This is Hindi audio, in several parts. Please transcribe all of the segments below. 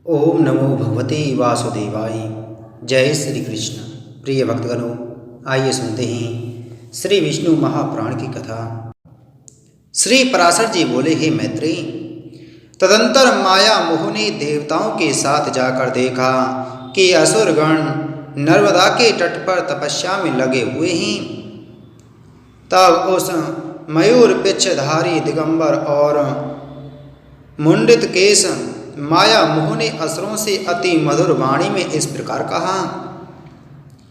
ओम नमो भगवते वासुदेवाय। जय श्री कृष्ण। प्रिय भक्तगणों, आइए सुनते हैं श्री विष्णु महापुराण की कथा। श्री पराशर जी बोले, हे मैत्री, तदंतर माया मोह ने देवताओं के साथ जाकर देखा कि असुरगण नर्मदा के तट पर तपस्या में लगे हुए हैं। तब उस मयूर पिच्छधारी दिगंबर और मुंडित केश माया मोह ने असुरों से अति मधुर वाणी में इस प्रकार कहा।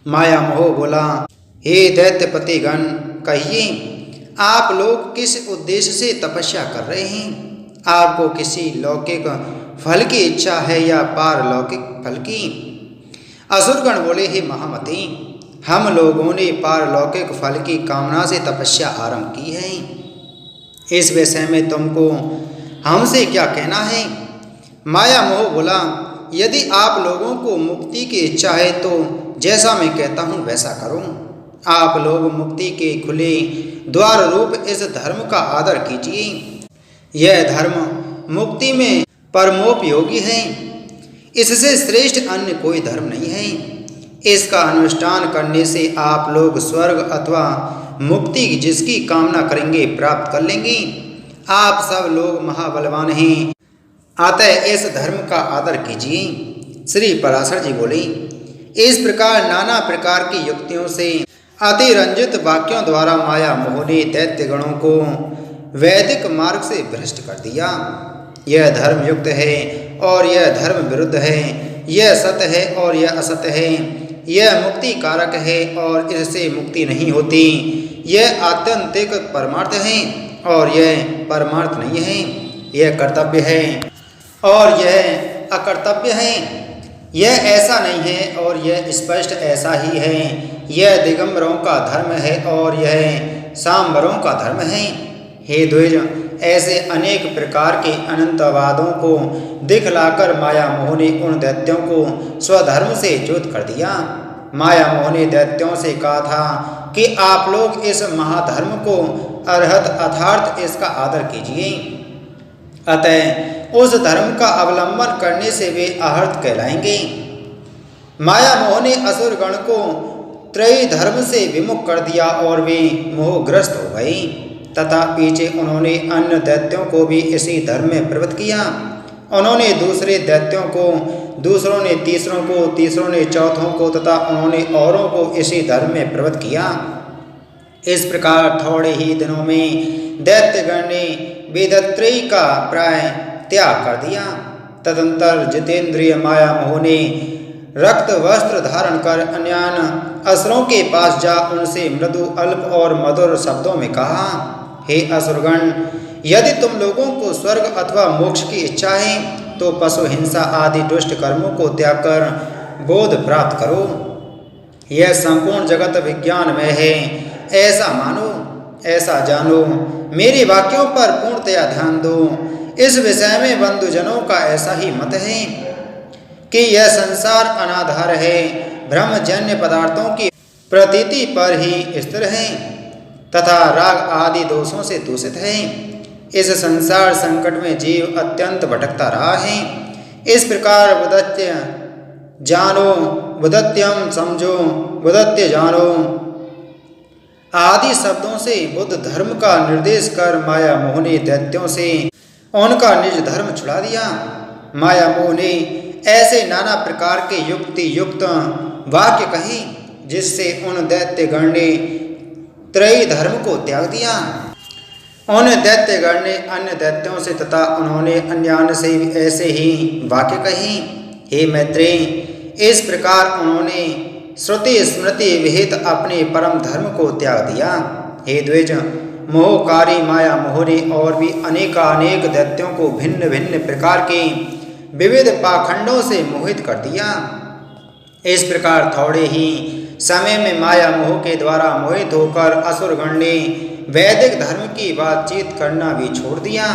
माया मोह बोला, हे दैत्यपतिगण, कहिए आप लोग किस उद्देश्य से तपस्या कर रहे हैं? आपको किसी लौकिक फल की इच्छा है या पारलौकिक फल की? असुरगण बोले, हे महामती, हम लोगों ने पारलौकिक फल की कामना से तपस्या आरंभ की है। इस विषय में तुमको हमसे क्या कहना है? माया मोह बोला, यदि आप लोगों को मुक्ति की इच्छा है तो जैसा मैं कहता हूँ वैसा करो। आप लोग मुक्ति के खुले द्वार रूप इस धर्म का आदर कीजिए। यह धर्म मुक्ति में परमोपयोगी है। इससे श्रेष्ठ अन्य कोई धर्म नहीं है। इसका अनुष्ठान करने से आप लोग स्वर्ग अथवा मुक्ति जिसकी कामना करेंगे प्राप्त कर लेंगे। आप सब लोग महाबलवान हैं, अतः इस धर्म का आदर कीजिए। श्री पराशर जी बोले, इस प्रकार नाना प्रकार की युक्तियों से अतिरंजित वाक्यों द्वारा माया मोह ने दैत्यगणों को वैदिक मार्ग से भ्रष्ट कर दिया। यह धर्म युक्त है और यह धर्म विरुद्ध है, यह सत्य है और यह असत्य है, यह मुक्ति कारक है और इससे मुक्ति नहीं होती, यह आत्यंतिक परमार्थ है और यह परमार्थ नहीं है, यह कर्तव्य है और यह अकर्तव्य है, यह ऐसा नहीं है और यह स्पष्ट ऐसा ही है, यह दिगंबरों का धर्म है और यह सांबरों का धर्म है। हे द्विज, ऐसे अनेक प्रकार के अनंतवादों को दिखलाकर माया मोह ने उन दैत्यों को स्वधर्म से च्युत कर दिया। माया मोह ने दैत्यों से कहा था कि आप लोग इस महाधर्म को अर्हत अर्थात इसका आदर कीजिए। अतः उस धर्म का अवलंबन करने से वे अहर्त कहलाएंगे। माया मोह ने असुरगण को त्रयी धर्म से विमुख कर दिया और वे मोहग्रस्त हो गए तथा पीछे उन्होंने अन्य दैत्यों को भी इसी धर्म में प्रवृत्त किया। उन्होंने दूसरे दैत्यों को, दूसरों ने तीसरों को, तीसरों ने चौथों को तथा उन्होंने औरों को इसी धर्म में प्रवृत्त किया। इस प्रकार थोड़े ही दिनों में दैत्यगण ने वेदत्रयी का प्राय त्याग कर दिया। तदंतर जितेंद्रिय माया मोह ने रक्त वस्त्र धारण कर अन्यान असुरों के पास जा उनसे मृदु अल्प और मधुर शब्दों में कहा, हे असुरगण, यदि तुम लोगों को स्वर्ग अथवा मोक्ष की इच्छा है तो पशु हिंसा आदि दुष्ट कर्मों को त्याग कर बोध प्राप्त करो। यह संपूर्ण जगत विज्ञान में है, ऐसा मानो, ऐसा जानो। मेरे वाक्यों पर पूर्णतया ध्यान दो। इस विषय में बंधुजनों का ऐसा ही मत है कि यह संसार अनाधार है, ब्रह्मजन्य पदार्थों की प्रतीति पर ही स्थिर है तथा राग आदि दोषों से दूषित है। इस संसार संकट में जीव अत्यंत भटकता रहा है। इस प्रकार बुदत्य जानो, बुदत्यम समझो, बुदत्य जानो आदि शब्दों से बुद्ध धर्म का निर्देश कर माया मोह ने दैत्यों से उनका निज धर्म छुड़ा दिया। माया मोह ने ऐसे नाना प्रकार के युक्ति युक्त वाक्य कही जिससे उन दैत्यगण ने त्रयी धर्म को त्याग दिया। उन दैत्यगण ने अन्य दैत्यों से तथा उन्होंने अन्यान से ऐसे ही वाक्य कही। हे मैत्रेय, इस प्रकार उन्होंने श्रुति स्मृति विहित अपने परम धर्म को त्याग दिया। हे द्विज, मोहकारी माया मोह ने और भी अनेकानेक दैत्यों को भिन्न भिन्न प्रकार के विविध पाखंडों से मोहित कर दिया। इस प्रकार थोड़े ही समय में माया मोह के द्वारा मोहित होकर असुरगण ने वैदिक धर्म की बातचीत करना भी छोड़ दिया।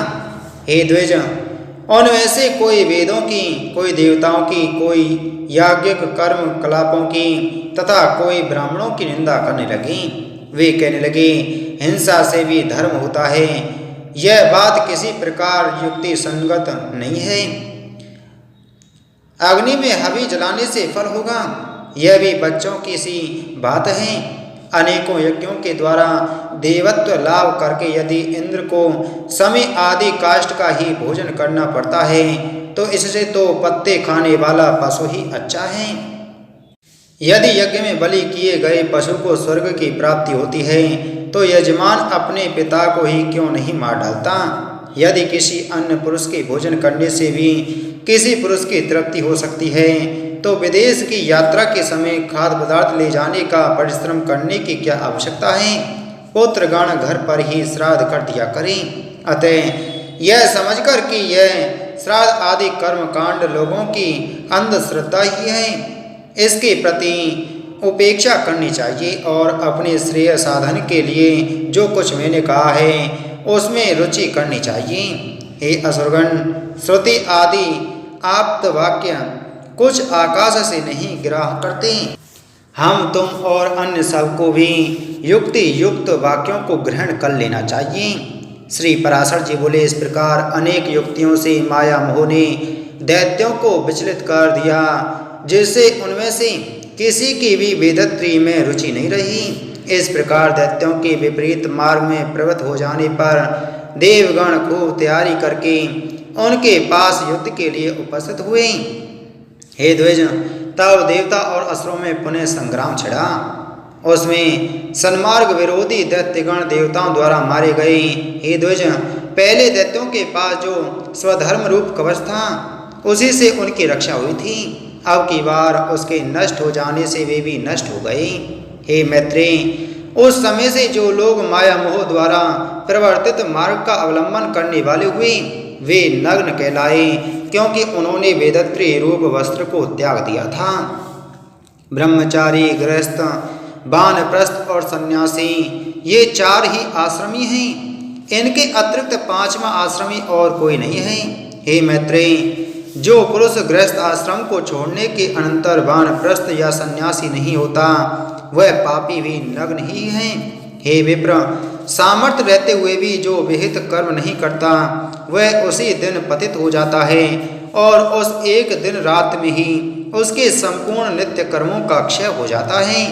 हे द्विज, उनमें से कोई वेदों की, कोई देवताओं की, कोई याज्ञिक कर्म कलापों की तथा कोई ब्राह्मणों की निंदा करने लगे। वे कहने लगे, हिंसा से भी धर्म होता है। यह बात किसी प्रकार युक्ति संगत नहीं है। अग्नि में हवी जलाने से फल होगा, यह भी बच्चों की सी बात है। अनेकों यज्ञों के द्वारा देवत्व लाभ करके यदि इंद्र को समी आदि काष्ठ का ही भोजन करना पड़ता है तो इससे तो पत्ते खाने वाला पशु ही अच्छा है। यदि यज्ञ में बलि किए गए पशु को स्वर्ग की प्राप्ति होती है तो यजमान अपने पिता को ही क्यों नहीं मार डालता। यदि किसी अन्य पुरुष के भोजन करने से भी किसी पुरुष की तृप्ति हो सकती है तो विदेश की यात्रा के समय खाद्य पदार्थ ले जाने का परिश्रम करने की क्या आवश्यकता है। पुत्रगण घर पर ही श्राद्ध कर दिया करें। अतः यह समझकर कि यह श्राद्ध आदि कर्म कांड लोगों की अंधश्रद्धा ही है, इसके प्रति उपेक्षा करनी चाहिए और अपने श्रेय साधन के लिए जो कुछ मैंने कहा है उसमें रुचि करनी चाहिए। हे असुरगण, श्रुति आदि आप्त वाक्य कुछ आकाश से नहीं गिरा करते। हम तुम और अन्य सबको भी युक्ति युक्त वाक्यों को ग्रहण कर लेना चाहिए। श्री पराशर जी बोले, इस प्रकार अनेक युक्तियों से माया मोह ने दैत्यों को विचलित कर दिया, जिससे उनमें से किसी की भी वेदत्री में रुचि नहीं रही। इस प्रकार दैत्यों के विपरीत मार्ग में प्रवृत्त हो जाने पर देवगण खूब तैयारी करके उनके पास युद्ध के लिए उपस्थित हुए। हे द्विज, तब देवता और असुरों में पुनः संग्राम छिड़ा। उसमें सन्मार्ग विरोधी दैत्यगण देवताओं द्वारा मारे गए। हे द्विज, पहले दैत्यों के पास जो स्वधर्म रूप कवच था उसी से उनकी रक्षा हुई थी, अब की बार उसके नष्ट हो जाने से वे भी नष्ट हो गए। हे मैत्रेय, उस समय से जो लोग माया मोह द्वारा प्रवर्तित मार्ग का अवलंबन करने वाले हुए वे नग्न कहलाए, क्योंकि उन्होंने वेदत्री रूप वस्त्र को त्याग दिया था। ब्रह्मचारी, गृहस्थ, वानप्रस्थ और सन्यासी ये चार ही आश्रमी हैं। इनके अतिरिक्त पांचवा आश्रमी और कोई नहीं है। हे मैत्रेय, जो पुरुष गृहस्थ आश्रम को छोड़ने के अनंतर वानप्रस्थ या सन्यासी नहीं होता वह पापी भी नग्न ही है। हे विप्र, सामर्थ्य रहते हुए भी जो विहित कर्म नहीं करता वह उसी दिन पतित हो जाता है और उस एक दिन रात में ही उसके संपूर्ण नित्य कर्मों का क्षय हो जाता है।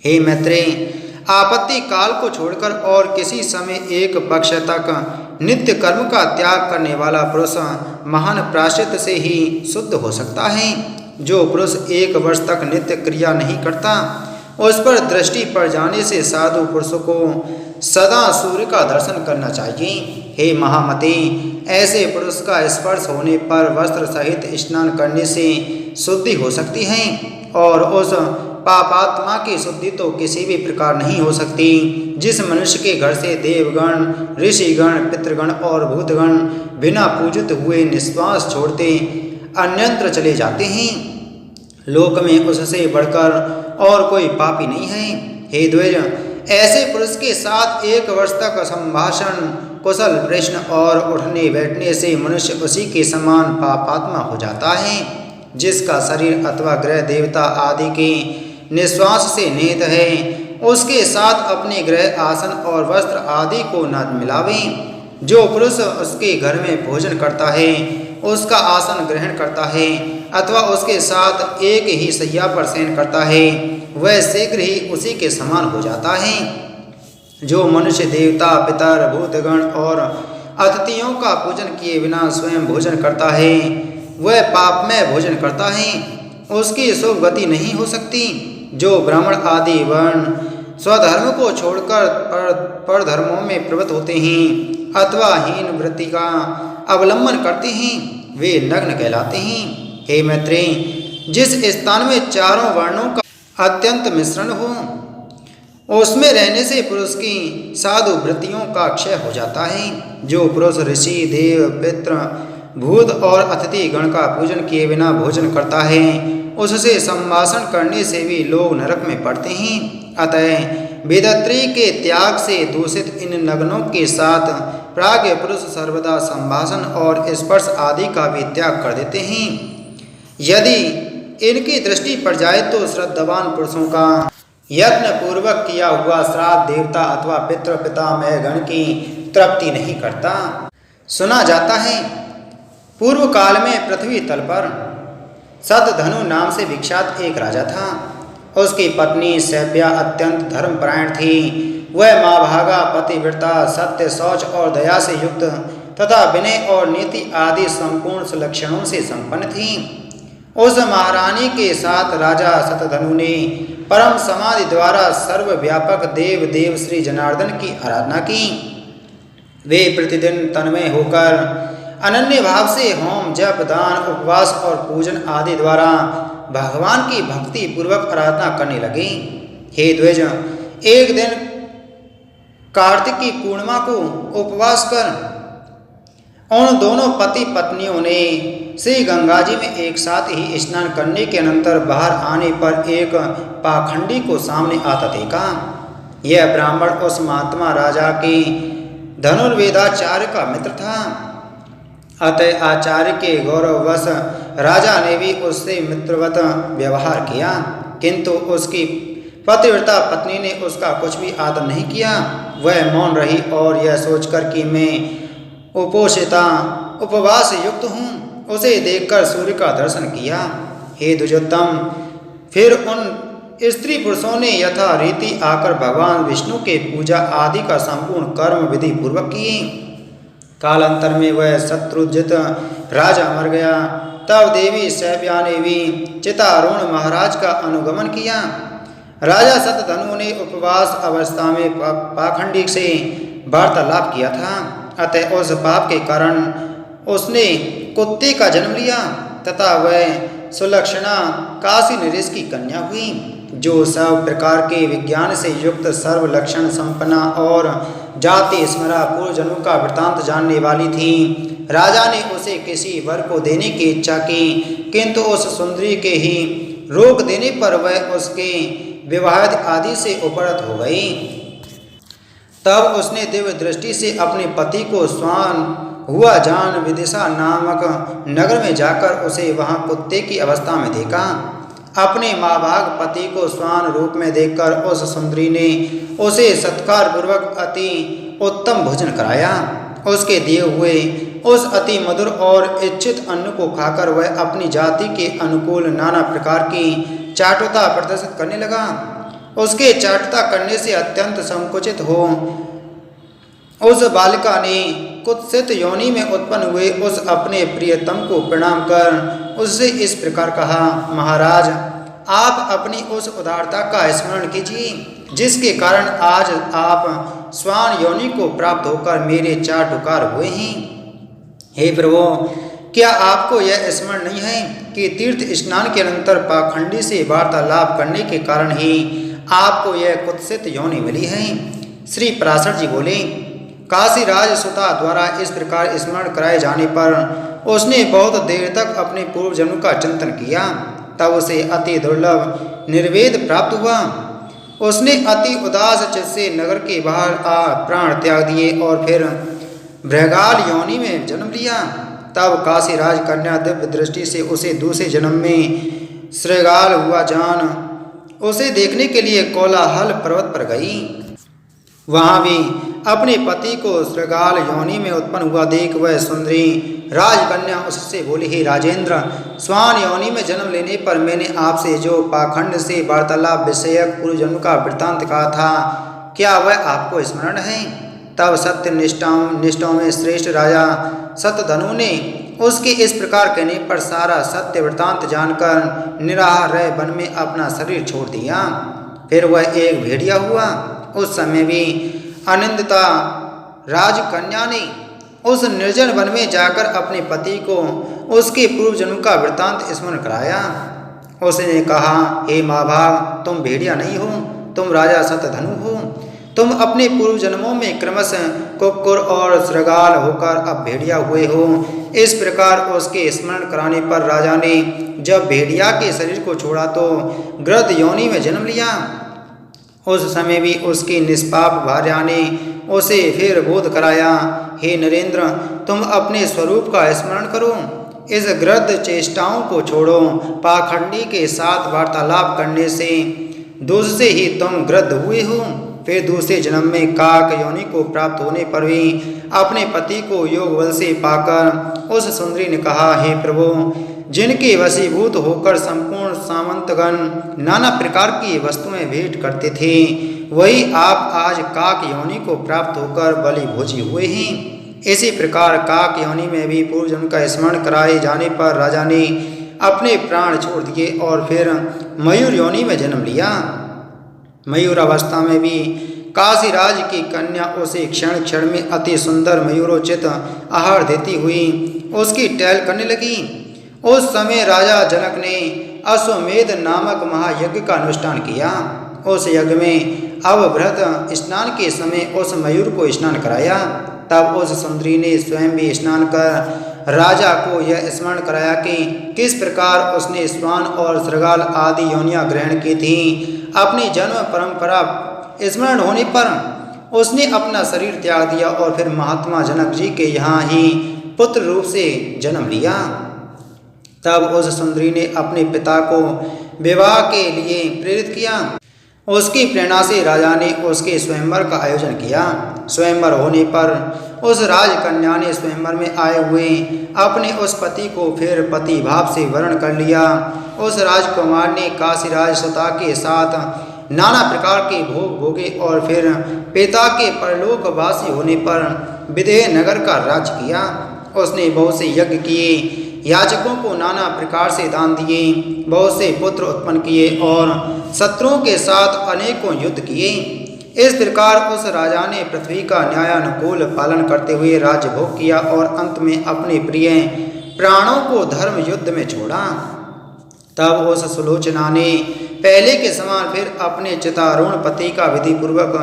हे मैत्रेय, आपत्ति काल को छोड़कर और किसी समय एक पक्ष तक नित्य कर्म का त्याग करने वाला पुरुष महान प्रायश्चित से ही शुद्ध हो सकता है। जो पुरुष 1 वर्ष तक नित्य क्रिया नहीं करता उस पर दृष्टि पड़ जाने से साधु पुरुषों को सदा सूर्य का दर्शन करना चाहिए। हे महामते, ऐसे पुरुष का स्पर्श होने पर वस्त्र सहित स्नान करने से शुद्धि हो सकती है और उस पापात्मा की शुद्धि तो किसी भी प्रकार नहीं हो सकती। जिस मनुष्य के घर से देवगण, ऋषिगण, पितृगण और भूतगण बिना पूजित हुए निश्वास छोड़ते अन्यत्र चले जाते हैं, लोक में उससे बढ़कर और कोई पापी नहीं है। हे द्विज, ऐसे पुरुष के साथ 1 वर्ष तक संभाषण, कुशल प्रश्न और उठने बैठने से मनुष्य उसी के समान पापात्मा हो जाता है। जिसका शरीर अथवा ग्रह देवता आदि के निश्वास से निहित है उसके साथ अपने ग्रह, आसन और वस्त्र आदि को न मिलावें। जो पुरुष उसके घर में भोजन करता है, उसका आसन ग्रहण करता है अथवा उसके साथ एक ही शैया पर शयन करता है वह शीघ्र ही उसी के समान हो जाता है। जो मनुष्य देवता, पितर, भूतगण और अतिथियों का पूजन किए बिना स्वयं भोजन करता है वह पापमय भोजन करता है, उसकी शुभ गति नहीं हो सकती। जो ब्राह्मण आदि वर्ण स्वधर्म को छोड़कर पर धर्मों में प्रवृत्त होते हैं अथवा हीन वृत्ति का अवलंबन करते हैं वे नग्न कहलाते हैं। हे मैत्रेय, जिस स्थान में चारों वर्णों का अत्यंत मिश्रण हो उसमें रहने से पुरुष की साधु वृत्तियों का क्षय हो जाता है। जो पुरुष ऋषि, देव, पितृ, भूत और अतिथि गण का पूजन किए बिना भोजन करता है उससे संभाषण करने से भी लोग नरक में पड़ते हैं। अतः वेदत्री के त्याग से दूषित इन नग्नों के साथ प्राज्ञ पुरुष सर्वदा संभाषण और स्पर्श आदि का भी त्याग कर देते हैं। यदि इनकी दृष्टि पड़ जाए तो श्रद्धावान पुरुषों का यत्न पूर्वक किया हुआ श्राद्ध देवता अथवा पितृ पितामह गण की तृप्ति नहीं करता। सुना जाता है पूर्व काल में पृथ्वी तल पर सतधनु नाम से विख्यात एक राजा था। उसकी पत्नी सैव्या अत्यंत धर्मपरायण थी। वह माभागा, पतिव्रता, सत्य, शौच और दया से युक्त तथा विनय और नीति आदि संपूर्ण लक्षणों से संपन्न थी। उस महारानी के साथ राजा सतधनु ने परम समाधि द्वारा सर्वव्यापक देव देव श्री जनार्दन की आराधना की। वे प्रतिदिन तन्मय होकर अनन्य भाव से होम, जप, दान, उपवास और पूजन आदि द्वारा भगवान की भक्ति पूर्वक आराधना करने लगे। हे द्विज, एक दिन कार्तिक की पूर्णिमा को उपवास कर उन दोनों पति पत्नियों ने श्री गंगा जी में एक साथ ही स्नान करने के अनंतर बाहर आने पर एक पाखंडी को सामने आता देखा। यह ब्राह्मण उस महात्मा राजा के धनुर्वेदाचार्य का मित्र था। अतः आचार्य के गौरववश राजा ने भी उससे मित्रवत व्यवहार किया, किंतु उसकी पतिव्रता पत्नी ने उसका कुछ भी आदर नहीं किया। वह मौन रही और यह सोचकर कि मैं उपोषिता उपवास युक्त हूँ, उसे देखकर सूर्य का दर्शन किया। हे द्विजोत्तम, फिर उन स्त्री पुरुषों ने यथा रीति आकर भगवान विष्णु के पूजा आदि का संपूर्ण कर्म विधि पूर्वक किए। कालांतर में वह शत्रुजित राजा मर गया। तब देवी सैव्या ने भी चितारूढ़ महाराज का अनुगमन किया। राजा सतधनु ने उपवास अवस्था में पाखंडी से वार्तालाप किया था। अतः उस पाप के कारण उसने कुत्ते का जन्म लिया तथा वह सुलक्षणा काशी नरेश की कन्या हुई, जो सब प्रकार के विज्ञान से युक्त सर्वलक्षण संपन्ना और जाति स्मरा पूर्व जन्मों का वृतांत जानने वाली थी। राजा ने उसे किसी वर को देने की इच्छा की, किंतु उस सुंदरी के ही रोक देने पर वह उसके विवाह आदि से उपरत हो गई। तब उसने दिव्य दृष्टि से अपने पति को स्वान हुआ जान विदिशा नामक नगर में जाकर उसे वहां कुत्ते की अवस्था में देखा। अपने माभाग पति को स्वान रूप में देखकर उस सुंदरी ने उसे सत्कार पूर्वक अति उत्तम भोजन कराया। उसके दिए हुए उस अति मधुर और इच्छित अन्न को खाकर वह अपनी जाति के अनुकूल नाना प्रकार की चाटुता प्रदर्शित करने लगा। उसके चाटुता करने से अत्यंत संकुचित हो उस बालिका ने कुत्सित योनि में उत्पन्न हुए उस अपने प्रियतम को प्रणाम कर उससे इस प्रकार कहा, महाराज, आप अपनी उस उदारता का स्मरण कीजिए जिसके कारण आज आप स्वान योनि को प्राप्त होकर मेरे चाटुकार हुए हैं। हे प्रभु, क्या आपको यह स्मरण नहीं है कि तीर्थ स्नान के अनंतर पाखंडी से वार्तालाप करने के कारण ही आपको यह कुत्सित योनि मिली है? श्री पराशर जी बोले, काशीराज सुता द्वारा इस प्रकार स्मरण कराए जाने पर उसने बहुत देर तक अपने पूर्व जन्म का चिंतन किया। तब उसे अति दुर्लभ निर्वेद प्राप्त हुआ। उसने अति उदास चित्त से नगर के बाहर आ प्राण त्याग दिए और फिर भृगाल योनि में जन्म लिया। तब काशीराज कन्या दिव्य दृष्टि से उसे दूसरे जन्म में श्रृगाल हुआ जान उसे देखने के लिए कोलाहल पर्वत पर गई। वहां भी अपने पति को श्रृगाल योनि में उत्पन्न हुआ देख वह सुंदरी राजकन्या उससे बोली, ही राजेंद्र, स्वान योनि में जन्म लेने पर मैंने आपसे जो पाखंड से वार्तालाप विषयक पूर्व जन्म का वृत्तांत कहा था, क्या वह आपको स्मरण है? तब सत्य निष्ठाओं में श्रेष्ठ राजा सतधनु ने उसके इस प्रकार कहने पर सारा सत्य वृत्तांत जानकर निराहार रह वन में अपना शरीर छोड़ दिया। फिर वह एक भेड़िया हुआ। उस समय भी अनिंदिता राजकन्या ने उस निर्जन वन में जाकर अपने पति को उसके पूर्व जन्म का वृत्तांत स्मरण कराया। उसने कहा, हे माभाग, तुम भेड़िया नहीं हो, तुम राजा सतधनु हो। तुम अपने पूर्व जन्मों में क्रमशः कुक्कुर और श्रृगाल होकर अब भेड़िया हुए हो। इस प्रकार उसके स्मरण कराने पर राजा ने जब भेड़िया के शरीर को छोड़ा तो गृध योनि में जन्म लिया। उस समय भी उसकी निष्पाप भार्या ने उसे फिर बोध कराया, हे नरेंद्र, तुम अपने स्वरूप का स्मरण करो, इस गृध चेष्टाओं को छोड़ो। पाखंडी के साथ वार्तालाप करने से दोष से ही तुम गृध हुए हो। फिर दूसरे जन्म में काक योनि को प्राप्त होने पर भी अपने पति को योग बल से पाकर उस सुंदरी ने कहा, हे प्रभु, जिनके वशीभूत होकर संपूर्ण सामंतगण नाना प्रकार की वस्तुएं भेंट करते थे, वही आप आज काक योनि को प्राप्त होकर बलि भोजी हुए हैं। इसी प्रकार काक योनि में भी पूर्व जन्म का स्मरण कराए जाने पर राजा ने अपने प्राण छोड़ दिए और फिर मयूर योनि में जन्म लिया। मयूर अवस्था में भी काशीराज की कन्या उसे क्षण क्षण में अति सुंदर मयूरोचित आहार देती हुई उसकी टहल करने लगी। उस समय राजा जनक ने अश्वमेध नामक महायज्ञ का अनुष्ठान किया। उस यज्ञ में अवभृत स्नान के समय उस मयूर को स्नान कराया। तब उस सुंदरी ने स्वयं भी स्नान कर राजा को यह स्मरण कराया कि किस प्रकार उसने स्वान और श्रृगाल आदि योनियां ग्रहण की थी। अपनी जन्म परंपरा स्मरण होने पर उसने अपना शरीर त्याग दिया और फिर महात्मा जनक जी के यहाँ ही पुत्र रूप से जन्म लिया। तब उस सुंदरी ने अपने पिता को विवाह के लिए प्रेरित किया। उसकी प्रेरणा से राजा ने उसके स्वयंवर का आयोजन किया। स्वयंवर होने पर उस राजकन्या ने स्वयंवर में आए हुए अपने उस पति को फिर पति भाव से वर्ण कर लिया। उस राजकुमार ने काशीराज सुता के साथ नाना प्रकार के भोग भोगे और फिर पिता के परलोकवासी होने पर विदेह नगर का राज्य किया। उसने बहुत से यज्ञ किए, याचकों को नाना प्रकार से दान दिए, बहुत से पुत्र उत्पन्न किए और शत्रुओं के साथ अनेकों युद्ध किए। इस प्रकार उस राजा ने पृथ्वी का न्यायानुकूल पालन करते हुए राज्य भोग किया और अंत में अपने प्रिय प्राणों को धर्म युद्ध में छोड़ा। तब उस सुलोचना ने पहले के समान फिर अपने चितारूढ़ पति का विधि पूर्वक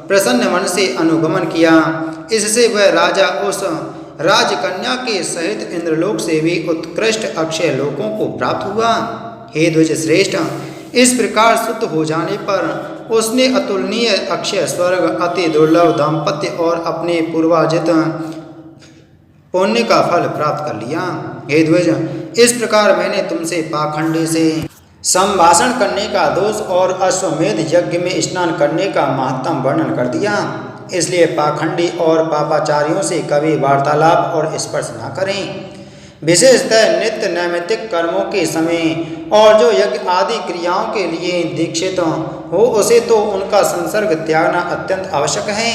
प्रसन्न मन से अनुगमन किया। इससे वह राजा उस राजकन्या के सहित इंद्रलोक से भी उत्कृष्ट अक्षय लोकों को प्राप्त हुआ। हे द्विज श्रेष्ठ, इस प्रकार शुद्ध हो जाने पर उसने अतुलनीय अक्षय स्वर्ग, अति दुर्लभ दाम्पत्य और अपने पूर्वार्जित पुण्य का फल प्राप्त कर लिया। हे द्विज, इस प्रकार मैंने तुमसे पाखंडी से संभाषण करने का दोष और अश्वमेध यज्ञ में स्नान करने का महत्तम वर्णन कर दिया। इसलिए पाखंडी और पापाचारियों से कभी वार्तालाप और स्पर्श न करें। विशेषतः नित्य नैमित्तिक कर्मों के समय और जो यज्ञ आदि क्रियाओं के लिए दीक्षित हो उसे तो उनका संसर्ग त्यागना अत्यंत आवश्यक है।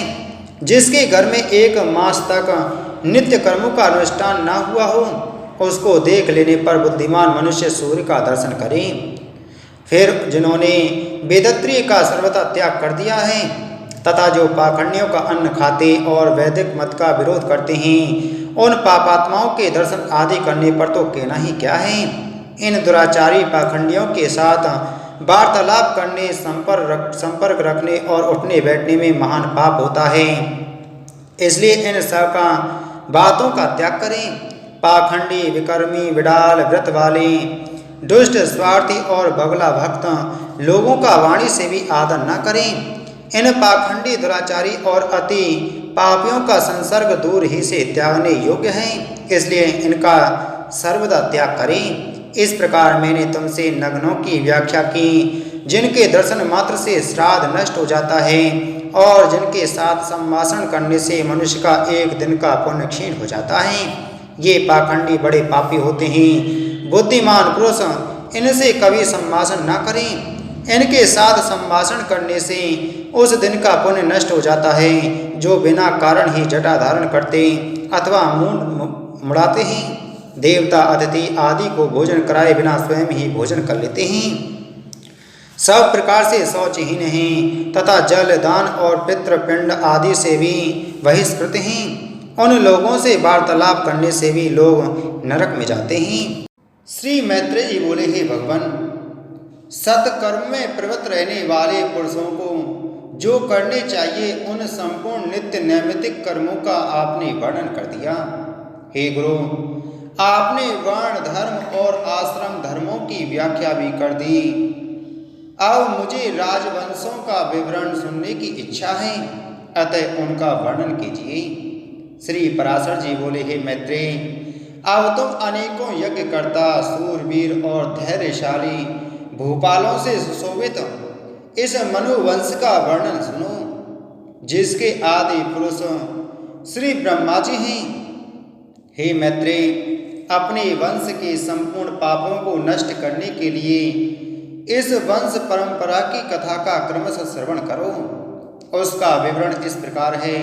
जिसके घर में 1 मास तक नित्य कर्मों का अनुष्ठान न हुआ हो उसको देख लेने पर बुद्धिमान मनुष्य सूर्य का दर्शन करें। फिर जिन्होंने वेदत्रिय का सर्वथा त्याग कर दिया है तथा जो पाखंडियों का अन्न खाते और वैदिक मत का विरोध करते हैं, उन पापात्माओं के दर्शन आदि करने पर तो कहना ही क्या है। इन दुराचारी पाखंडियों के साथ वार्तालाप करने, संपर्क रखने और उठने बैठने में महान पाप होता है। इसलिए इन सब का बातों का त्याग करें। पाखंडी, विकर्मी, विडाल, व्रत वाले, दुष्ट, स्वार्थी और बगला भक्त लोगों का वाणी से भी आदर न करें। इन पाखंडी, दुराचारी और अति पापियों का संसर्ग दूर ही से त्यागने योग्य है, इसलिए इनका सर्वदा त्याग करें। इस प्रकार मैंने तुमसे नग्नों की व्याख्या की, जिनके दर्शन मात्र से श्राद्ध नष्ट हो जाता है और जिनके साथ संभाषण करने से मनुष्य का 1 दिन का पुण्य क्षीण हो जाता है। ये पाखंडी बड़े पापी होते हैं। बुद्धिमान पुरुष इनसे कभी संभाषण न करें। इनके साथ संभाषण करने से उस दिन का पुण्य नष्ट हो जाता है जो बिना कारण ही जटा धारण करते अथवा मुंड मुड़ाते हैं। देवता, अतिथि आदि को भोजन कराए बिना स्वयं ही भोजन कर लेते हैं। सब प्रकार से शौचहीन हैं तथा जल दान और पितृपिंड आदि से भी बहिष्कृत हैं। उन लोगों से वार्तालाप करने से भी लोग नरक में जाते हैं। श्री मैत्रेय जी बोले, हे भगवान, सत्कर्म में प्रवृत्त रहने वाले पुरुषों को जो करने चाहिए उन संपूर्ण नित्य नैमित्तिक कर्मों का आपने वर्णन कर दिया। हे गुरु, आपने वर्ण धर्म और आश्रम धर्मों की व्याख्या भी कर दी। अब मुझे राजवंशों का विवरण सुनने की इच्छा है, अतः उनका वर्णन कीजिए। श्री पराशर जी बोले, हे मैत्रेय, अब तुम अनेकों यज्ञ करता, सूरवीर और धैर्यशाली भूपालों से सुशोभित इस मनुवंश का वर्णन सुनो। जिसके आदि पुरुष श्री ब्रह्मा जी हैं। हे मैत्रेय, अपने वंश के संपूर्ण पापों को नष्ट करने के लिए इस वंश परंपरा की कथा का क्रमशः श्रवण करो। उसका विवरण इस प्रकार है।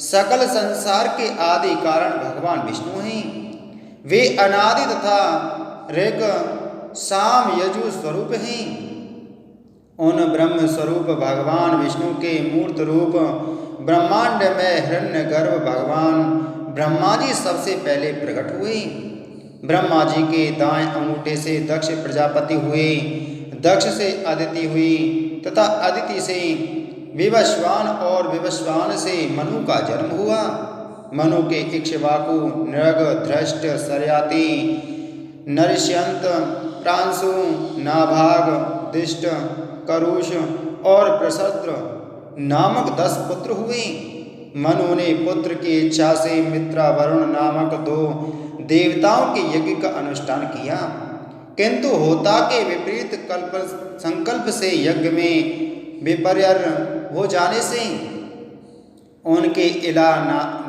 सकल संसार के आदि कारण भगवान विष्णु हैं। वे अनादि तथा ऋग साम यजु स्वरूप हैं। उन ब्रह्म स्वरूप भगवान विष्णु के मूर्त रूप ब्रह्मांड में हिरण्य गर्भ भगवान ब्रह्मा जी सबसे पहले प्रकट हुए। ब्रह्मा जी के दाएं अंगूठे से दक्ष प्रजापति हुए, दक्ष से अदिति हुई तथा अदिति से विवस्वान और विवस्वान से मनु का जन्म हुआ। मनु के इक्ष्वाकु, नृग, धृष्ट, सरयाति, नरिष्यंत, प्रांशु, नाभाग, दिष्ट, करुष और प्रसद्र नामक 10 पुत्र हुए। मनु ने पुत्र की इच्छा से मित्रा वरुण नामक 2 देवताओं के यज्ञ का अनुष्ठान किया, किंतु होता के विपरीत संकल्प से यज्ञ में विपर्य हो जाने से उनके इला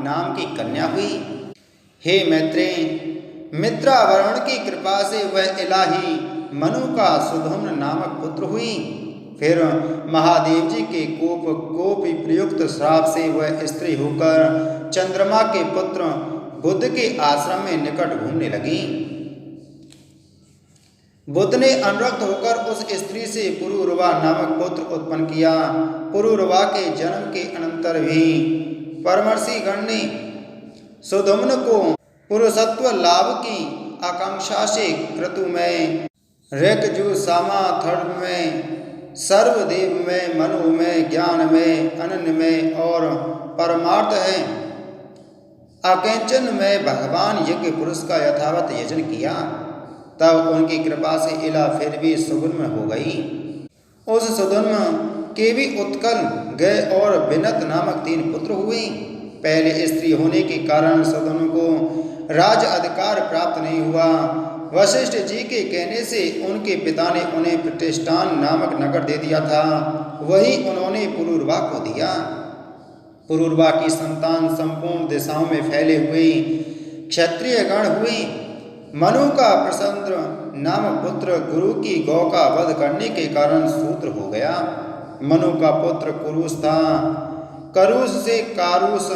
नाम की कन्या हुई। हे मैत्रेय, मित्रा वरुण की कृपा से वह इला ही मनु का सुधम्न नामक पुत्र हुई। फिर महादेव जी के कोप प्रयुक्त श्राप से वह स्त्री होकर चंद्रमा के पुत्र बुद्ध के आश्रम में निकट घूमने लगी। बुद्ध ने अनुरक्त होकर उस स्त्री से पुरुरवा नामक पुत्र उत्पन्न किया। पुरुरवा के जन्म के अनंतर भी परमर्षि गण ने सुधम्न को पुरुषत्व लाभ की आकांक्षा से क्रतु में, ऋक्जु सामा थर्व में, सर्वदेव में, मनु में, ज्ञान में, अनन्य में और परमार्थ है अकिंचन में भगवान यज्ञ पुरुष का यथावत यजन किया। तब उनकी कृपा से इला फिर भी सुगुण्म हो गई। उस सुगुण्म के भी उत्कल, गय और विनत नामक 3 पुत्र हुए। पहले स्त्री होने के कारण सुगुण्म को राज अधिकार प्राप्त नहीं हुआ। वशिष्ठ जी के कहने से उनके पिता ने उन्हें प्रतिष्ठान नामक नगर दे दिया था, वही उन्होंने पुरुरवा को दिया। पुरुरवा की संतान संपूर्ण दिशाओं में फैले हुए क्षत्रिय गण हुए। मनु का प्रसंद्र नामक पुत्र गुरु की गौ का वध करने के कारण शूद्र हो गया। मनु का पुत्र कुरुस था। करुस से कारुस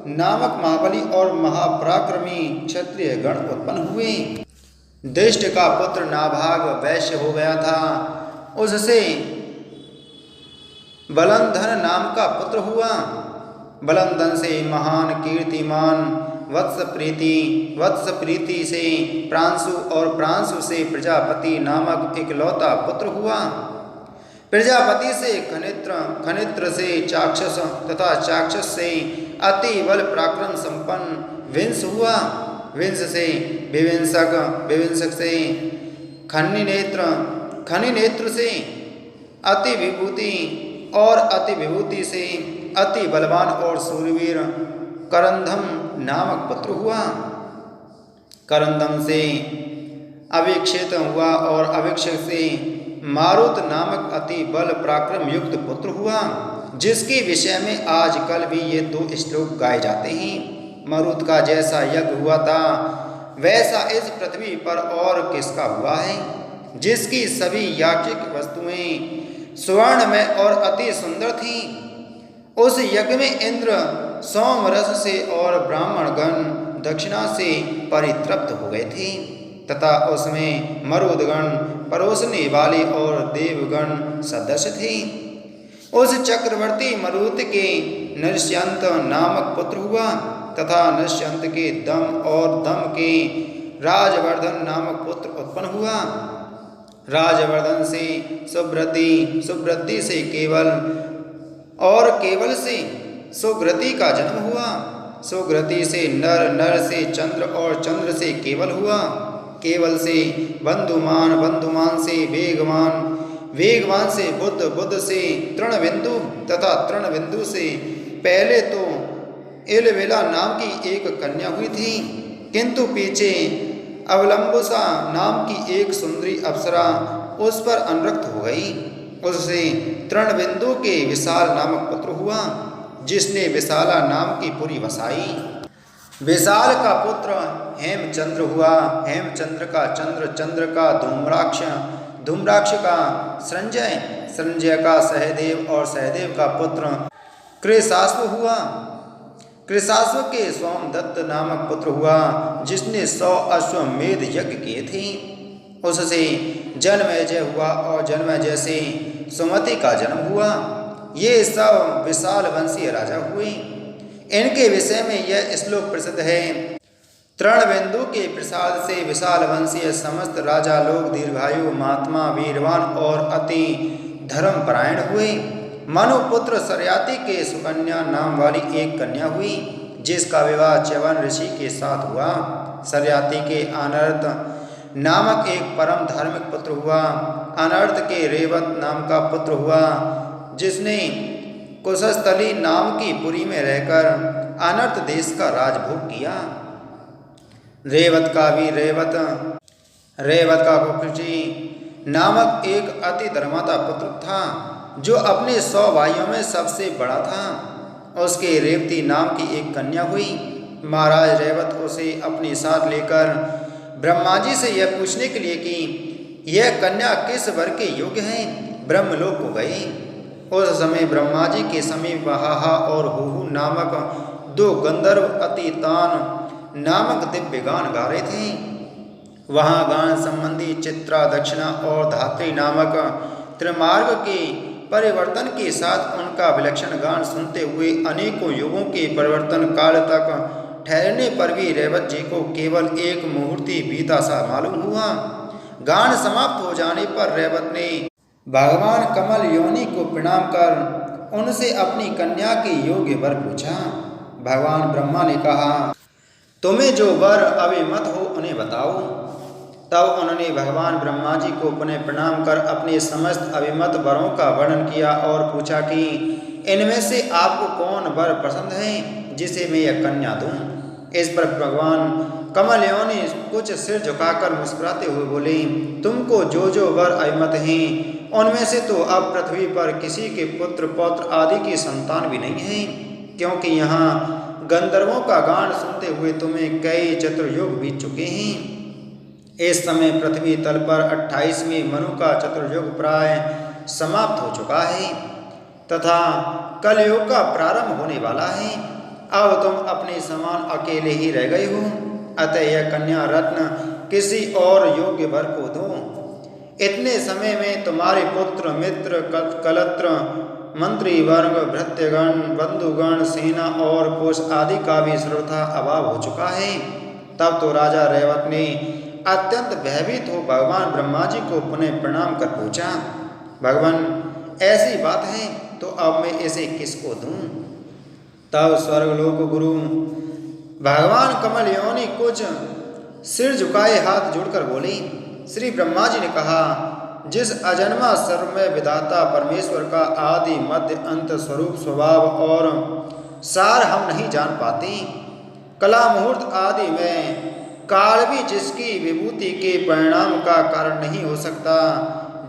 नामक महाबली और महापराक्रमी क्षत्रिय गण उत्पन्न हुए। दिष्ट का पुत्र नाभाग वैश्य हो गया था। उससे बलंधन नाम का पुत्र हुआ। बलंधन से महान कीर्तिमान वत्स प्रीति से प्रांशु और प्रांशु से प्रजापति नामक इकलौता पुत्र हुआ। प्रजापति से खनित्र से चाक्षस तथा चाक्षस से अति बल पराक्रम संपन्न विंस हुआ। विंस से विविंसक, विविंसक से खनिनेत्र से अति विभूति और अति विभूति से अति बलवान और सूरवीर करंधम नामक पुत्र हुआ। करंदम से अविक्षित हुआ और अविक्षित से मारुत नामक अति बल पराक्रम युक्त पुत्र हुआ, जिसके विषय में आजकल भी ये 2 श्लोक गाए जाते हैं। मरुत का जैसा यज्ञ हुआ था वैसा इस पृथ्वी पर और किसका हुआ है, जिसकी सभी याज्ञिक वस्तुएं स्वर्ण में और अति सुंदर थीं। उस यज्ञ में इंद्र सोमरस से और ब्राह्मण गण दक्षिणा से परितृप्त हो गए थे तथा उसमें मरुदगण परोसने वाले और देवगण सदस्य थे। उस चक्रवर्ती मरुत के नृष्यंत नामक पुत्र हुआ तथा नृष्यंत के दम और दम के राजवर्धन नामक पुत्र उत्पन्न हुआ। राजवर्धन से सुब्रति, सुब्रति से केवल और केवल से सुग्रति का जन्म हुआ। सुग्रति से नर, नर से चंद्र और चंद्र से केवल हुआ। केवल से बंधुमान, बंधुमान से वेगवान, वेगवान से बुद्ध, बुद्ध से तृणबिंदु तथा तृणबिंदु से पहले तो इलविला नाम की एक कन्या हुई थी, किंतु पीछे अवलंबुसा नाम की एक सुंदरी अप्सरा उस पर अनुरक्त हो गई। उससे तृणबिंदु के विशाल नामक पुत्र हुआ। जिसने विशाला नाम की पुरी बसाई। विशाल का पुत्र हेमचंद्र हुआ, हेमचंद्र का चंद्र, चंद्र का धूम्राक्ष, धूम्राक्ष का संजय, संजय का सहदेव और सहदेव का पुत्र कृशाश्व हुआ। कृशाश्व के सोमदत्त नामक पुत्र हुआ, जिसने 100 अश्वमेध यज्ञ किए थे। उससे जन्मेजय हुआ और जन्मेजय से सुमति का जन्म हुआ। ये सब विशाल वंशीय राजा हुए। इनके विषय में यह श्लोक प्रसिद्ध है। तृणबिंदु के प्रसाद से विशाल वंशीय समस्त राजा लोग दीर्घायु, महात्मा, वीरवान और अति धर्मपरायण हुए। मनुपुत्र सरयाति के सुकन्या नाम वाली एक कन्या हुई, जिसका विवाह च्यवन ऋषि के साथ हुआ। सरयाति के अनर्त नामक एक परम धार्मिक पुत्र हुआ। अनर्त के रेवत नाम का पुत्र हुआ, जिसने कुशस्थली नाम की पुरी में रहकर अनर्त देश का राजभोग किया। रेवत का भी रेवत का कुक्षी नामक एक अति धर्माता पुत्र था, जो अपने 100 भाइयों में सबसे बड़ा था। उसके रेवती नाम की एक कन्या हुई। महाराज रेवत उसे अपने साथ लेकर ब्रह्मा जी से यह पूछने के लिए कि यह कन्या किस वर के योग्य है, ब्रह्मलोक को गए। उस समय ब्रह्मा जी के समीप हाहा और हुहु नामक 2 गंधर्व अतितान नामक दिव्य गान गा रहे थे। वहाँ गान संबंधी चित्रा, दक्षिणा और धात्री नामक त्रिमार्ग के परिवर्तन के साथ उनका विलक्षण गान सुनते हुए अनेकों युगों के परिवर्तन काल तक ठहरने पर भी रेवत जी को केवल एक मुहूर्ती बीता सा मालूम हुआ। गान समाप्त हो जाने पर रेवत ने भगवान कमल योनि को प्रणाम कर उनसे अपनी कन्या के योग्य वर पूछा। भगवान ब्रह्मा ने कहा, तुम्हें जो वर अभिमत हो उन्हें बताओ। तब उन्होंने भगवान ब्रह्मा जी को पुनः प्रणाम कर अपने समस्त अभिमत वरों का वर्णन किया और पूछा कि इनमें से आपको कौन वर पसंद है, जिसे मैं यह कन्या दूं। इस पर भगवान कमल योनि कुछ सिर झुकाकर मुस्कुराते हुए बोले, तुमको जो जो वर अभिमत हैं, उनमें से तो अब पृथ्वी पर किसी के पुत्र पौत्र आदि की संतान भी नहीं है, क्योंकि यहाँ गंधर्वों का गान सुनते हुए तुम्हें कई चतुर्युग बीत चुके हैं। इस समय पृथ्वी तल पर 28वें मनु का चतुर्युग प्राय समाप्त हो चुका है तथा कलयुग का प्रारंभ होने वाला है। अब तुम अपने समान अकेले ही रह गए हो, अतः यह कन्या रत्न किसी और योग्य वर को दो। इतने समय में तुम्हारे पुत्र, मित्र, कलत्र, मंत्री वर्ग, भृत्यगण, बंधुगण, सेना और कोष आदि का भी सर्वथा अभाव हो चुका है। तब तो राजा रेवत ने अत्यंत भयभीत हो भगवान ब्रह्मा जी को पुनः प्रणाम कर पूछा, भगवान ऐसी बात है तो अब मैं इसे किसको दूं। तब स्वर्गलोक गुरु भगवान कमल योनि कुछ सिर झुकाए हाथ जोड़कर बोले, श्री ब्रह्मा जी ने कहा, जिस अजन्मा सर्वमय विधाता परमेश्वर का आदि मध्य अंत स्वरूप स्वभाव और सार हम नहीं जान पाते, कला मुहूर्त आदि में काल भी जिसकी विभूति के परिणाम का कारण नहीं हो सकता,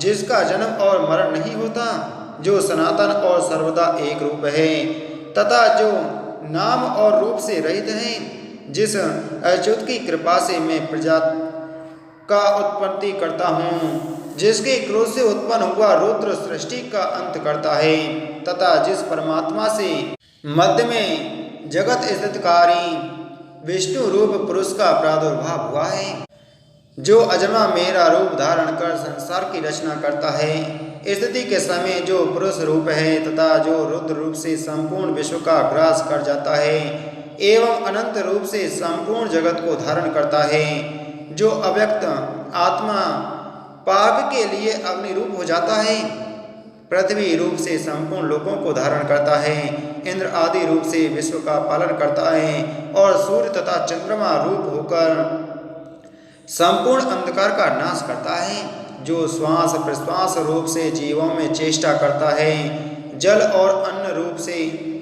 जिसका जन्म और मरण नहीं होता, जो सनातन और सर्वदा एक रूप है तथा जो नाम और रूप से रहित है, जिस अच्युत की कृपा से मैं प्रजा का उत्पत्ति करता हूँ, जिसके क्रोध से उत्पन्न हुआ रुद्र सृष्टि का अंत करता है तथा जिस परमात्मा से मध्य में जगत स्थितकारी विष्णु रूप पुरुष का प्रादुर्भाव हुआ है, जो अजन्मा मेरा रूप धारण कर संसार की रचना करता है, स्थिति के समय जो पुरुष रूप है तथा जो रुद्र रूप से संपूर्ण विश्व का ग्रास कर जाता है एवं अनंत रूप से संपूर्ण जगत को धारण करता है, जो अव्यक्त आत्मा पाक के लिए अग्नि रूप हो जाता है, पृथ्वी रूप से संपूर्ण लोकों को धारण करता है, इंद्र आदि रूप से विश्व का पालन करता है और सूर्य तथा चंद्रमा रूप होकर संपूर्ण अंधकार का नाश करता है, जो श्वास प्रश्वास रूप से जीवों में चेष्टा करता है, जल और अन्न रूप से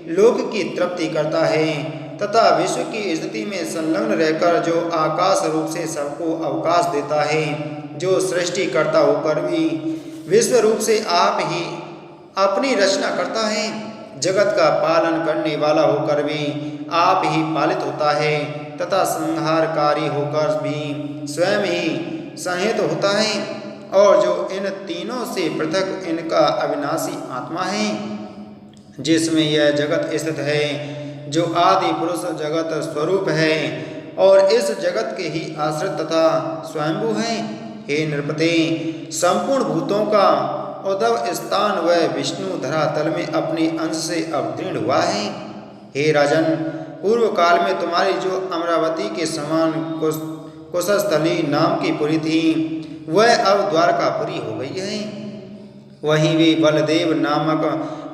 लोक की तृप्ति करता है तथा विश्व की स्थिति में संलग्न रहकर जो आकाश रूप से सबको अवकाश देता है, जो सृष्टि करता होकर भी विश्व रूप से आप ही अपनी रचना करता है जगत का पालन करने वाला होकर भी आप ही पालित होता है तथा संहारकारी होकर भी स्वयं ही संहित होता है, और जो इन तीनों से पृथक इनका अविनाशी आत्मा है, जिसमें यह जगत स्थित है, जो आदि पुरुष जगत स्वरूप है और इस जगत के ही आश्रित तथा स्वयंभू है। हे नृपते, संपूर्ण भूतों का उद्भव स्थान व विष्णु धरातल में अपने अंश से अवतीर्ण हुआ है। हे राजन, पूर्व काल में तुम्हारी जो अमरावती के समान कुशस्थली नाम की पुरी थी, वह अब द्वारकापुरी हो गई है। वहीं वे बलदेव नामक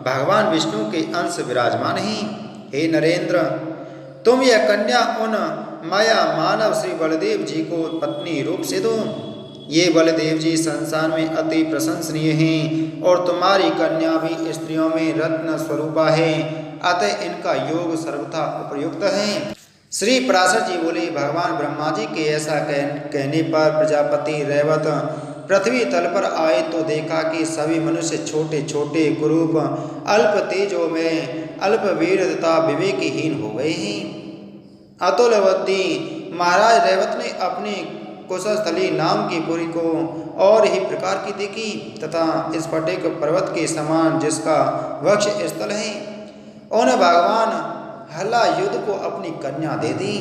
भगवान विष्णु के अंश विराजमान हैं। हे नरेंद्र, तुम यह कन्या उन माया मानव श्री बलदेव जी को पत्नी रूप से दो। ये बलदेव जी संसार में अति प्रशंसनीय हैं और तुम्हारी कन्या भी स्त्रियों में रत्न स्वरूपा है, अतः इनका योग सर्वथा उपयुक्त है। श्री पराशर जी बोले, भगवान ब्रह्मा जी के ऐसा कहने पर प्रजापति रैवत पृथ्वी तल पर आए तो देखा कि सभी मनुष्य छोटे छोटे कुरूप, अल्प तेजो में, अल्प वीर तथा विवेकहीन हो गए हैं। अतुलवती महाराज रैवत ने अपनी कुशस्थली नाम की पुरी को और ही प्रकार की देखी तथा स्फटिक पर्वत के समान जिसका वक्ष स्थल है, उन भगवान हल्ला युद्ध को अपनी कन्या दे दी।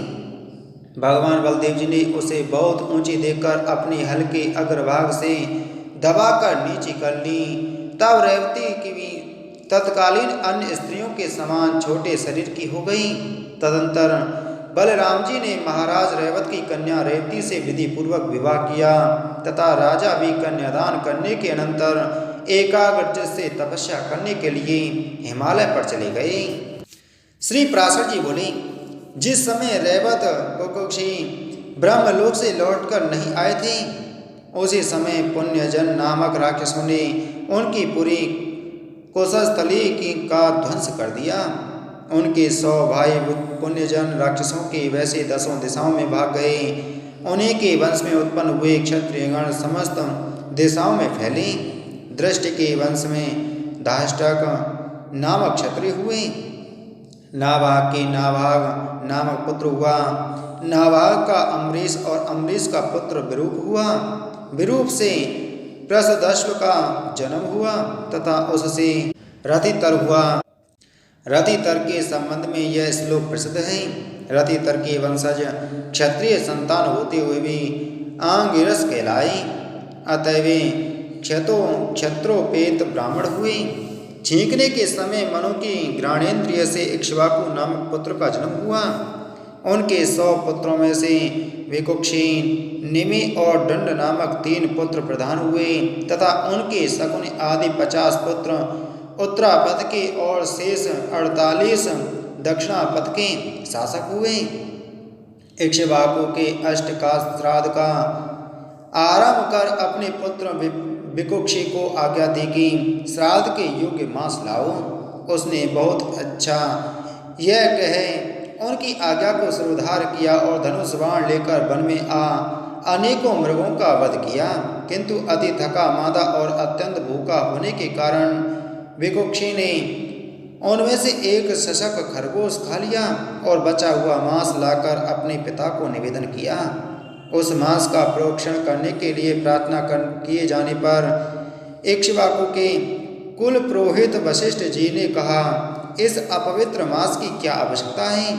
भगवान बलदेव जी ने उसे बहुत ऊंची देखकर अपने हल के अग्रभाग से दबाकर नीचे कर ली। तब रेवती की भी तत्कालीन अन्य स्त्रियों के समान छोटे शरीर की हो गई। तदंतर बलराम जी ने महाराज रैवत की कन्या रेवती से विधि पूर्वक विवाह किया तथा राजा भी कन्यादान करने के अनंतर एकाग्र से तपस्या करने के लिए हिमालय पर चले गए। श्री पराशर जी बोले, जिस समय रैवत कुक्षी ब्रह्मलोक से लौटकर नहीं आए थे, उसी समय पुण्यजन नामक राक्षसों ने उनकी पूरी कुशस्थली का ध्वंस कर दिया। उनके 100 भाई पुण्यजन राक्षसों के वैसे 10 दिशाओं में भाग गए। उन्हीं के वंश में उत्पन्न हुए क्षत्रियगण समस्त दिशाओं में फैले। दृष्टि के वंश में दाष्टक नामक क्षत्रिय हुए। नाभाग के नाभाग नामक पुत्र हुआ। नाभाग का अम्बरीश और अम्बरीश का पुत्र विरूप हुआ। विरूप से प्रसदश्व का जन्म हुआ तथा उससे रतितर हुआ। रतितर के संबंध में यह श्लोक प्रसिद्ध है। रतितर के वंशज क्षत्रिय संतान होते हुए भी आंगिरस कहलाए, अतः वे क्षत्रोपेत ब्राह्मण हुए। छींकने के समय मनु की घ्राणेन्द्रिय से इक्ष्वाकु नामक पुत्र का जन्म हुआ। उनके 100 पुत्रों में से विकुक्षी, निमि और दंड नामक 3 पुत्र प्रधान हुए तथा उनके शकुनि आदि 50 पुत्र उत्तरापथ के और शेष 48 दक्षिणापथ के शासक हुए। इक्ष्वाकु के 8 का श्राद्ध का आरंभ कर अपने पुत्र विकुक्षी को आज्ञा दी कि श्राद्ध के योग्य मांस लाओ। उसने बहुत अच्छा यह कहे उनकी आज्ञा को सिरोधार किया और धनुष बाण लेकर वन में आ अनेकों मृगों का वध किया, किंतु अति थका मादा और अत्यंत भूखा होने के कारण विकुक्षी ने उनमें से एक शशक खरगोश खा लिया और बचा हुआ मांस लाकर अपने पिता को निवेदन किया। उस मांस का प्रोक्षण करने के लिए प्रार्थना किए जाने पर इक्ष्वाकु के कुल पुरोहित वशिष्ठ जी ने कहा, इस अपवित्र मांस की क्या आवश्यकता है?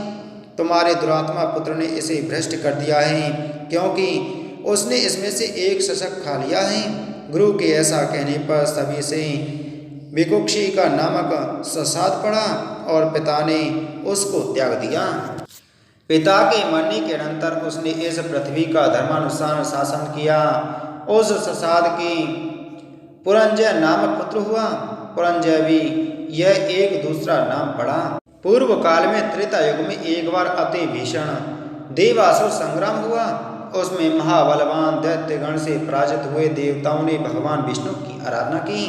तुम्हारे दुरात्मा पुत्र ने इसे भ्रष्ट कर दिया है, क्योंकि उसने इसमें से एक शशक खा लिया है। गुरु के ऐसा कहने पर सभी से विकुक्षी का नामक ससाद पड़ा और पिता ने उसको त्याग दिया। पिता के मरने के अनंतर उसने इस पृथ्वी का धर्मानुसार शासन किया। उस ससाद की पुरंजय नामक पुत्र हुआ। पुरंजय भी यह एक दूसरा नाम पड़ा। पूर्व काल में त्रेता युग में एक बार अति भीषण देवासुर संग्राम हुआ। उसमें महाबलवान दैत्यगण से पराजित हुए देवताओं ने भगवान विष्णु की आराधना की।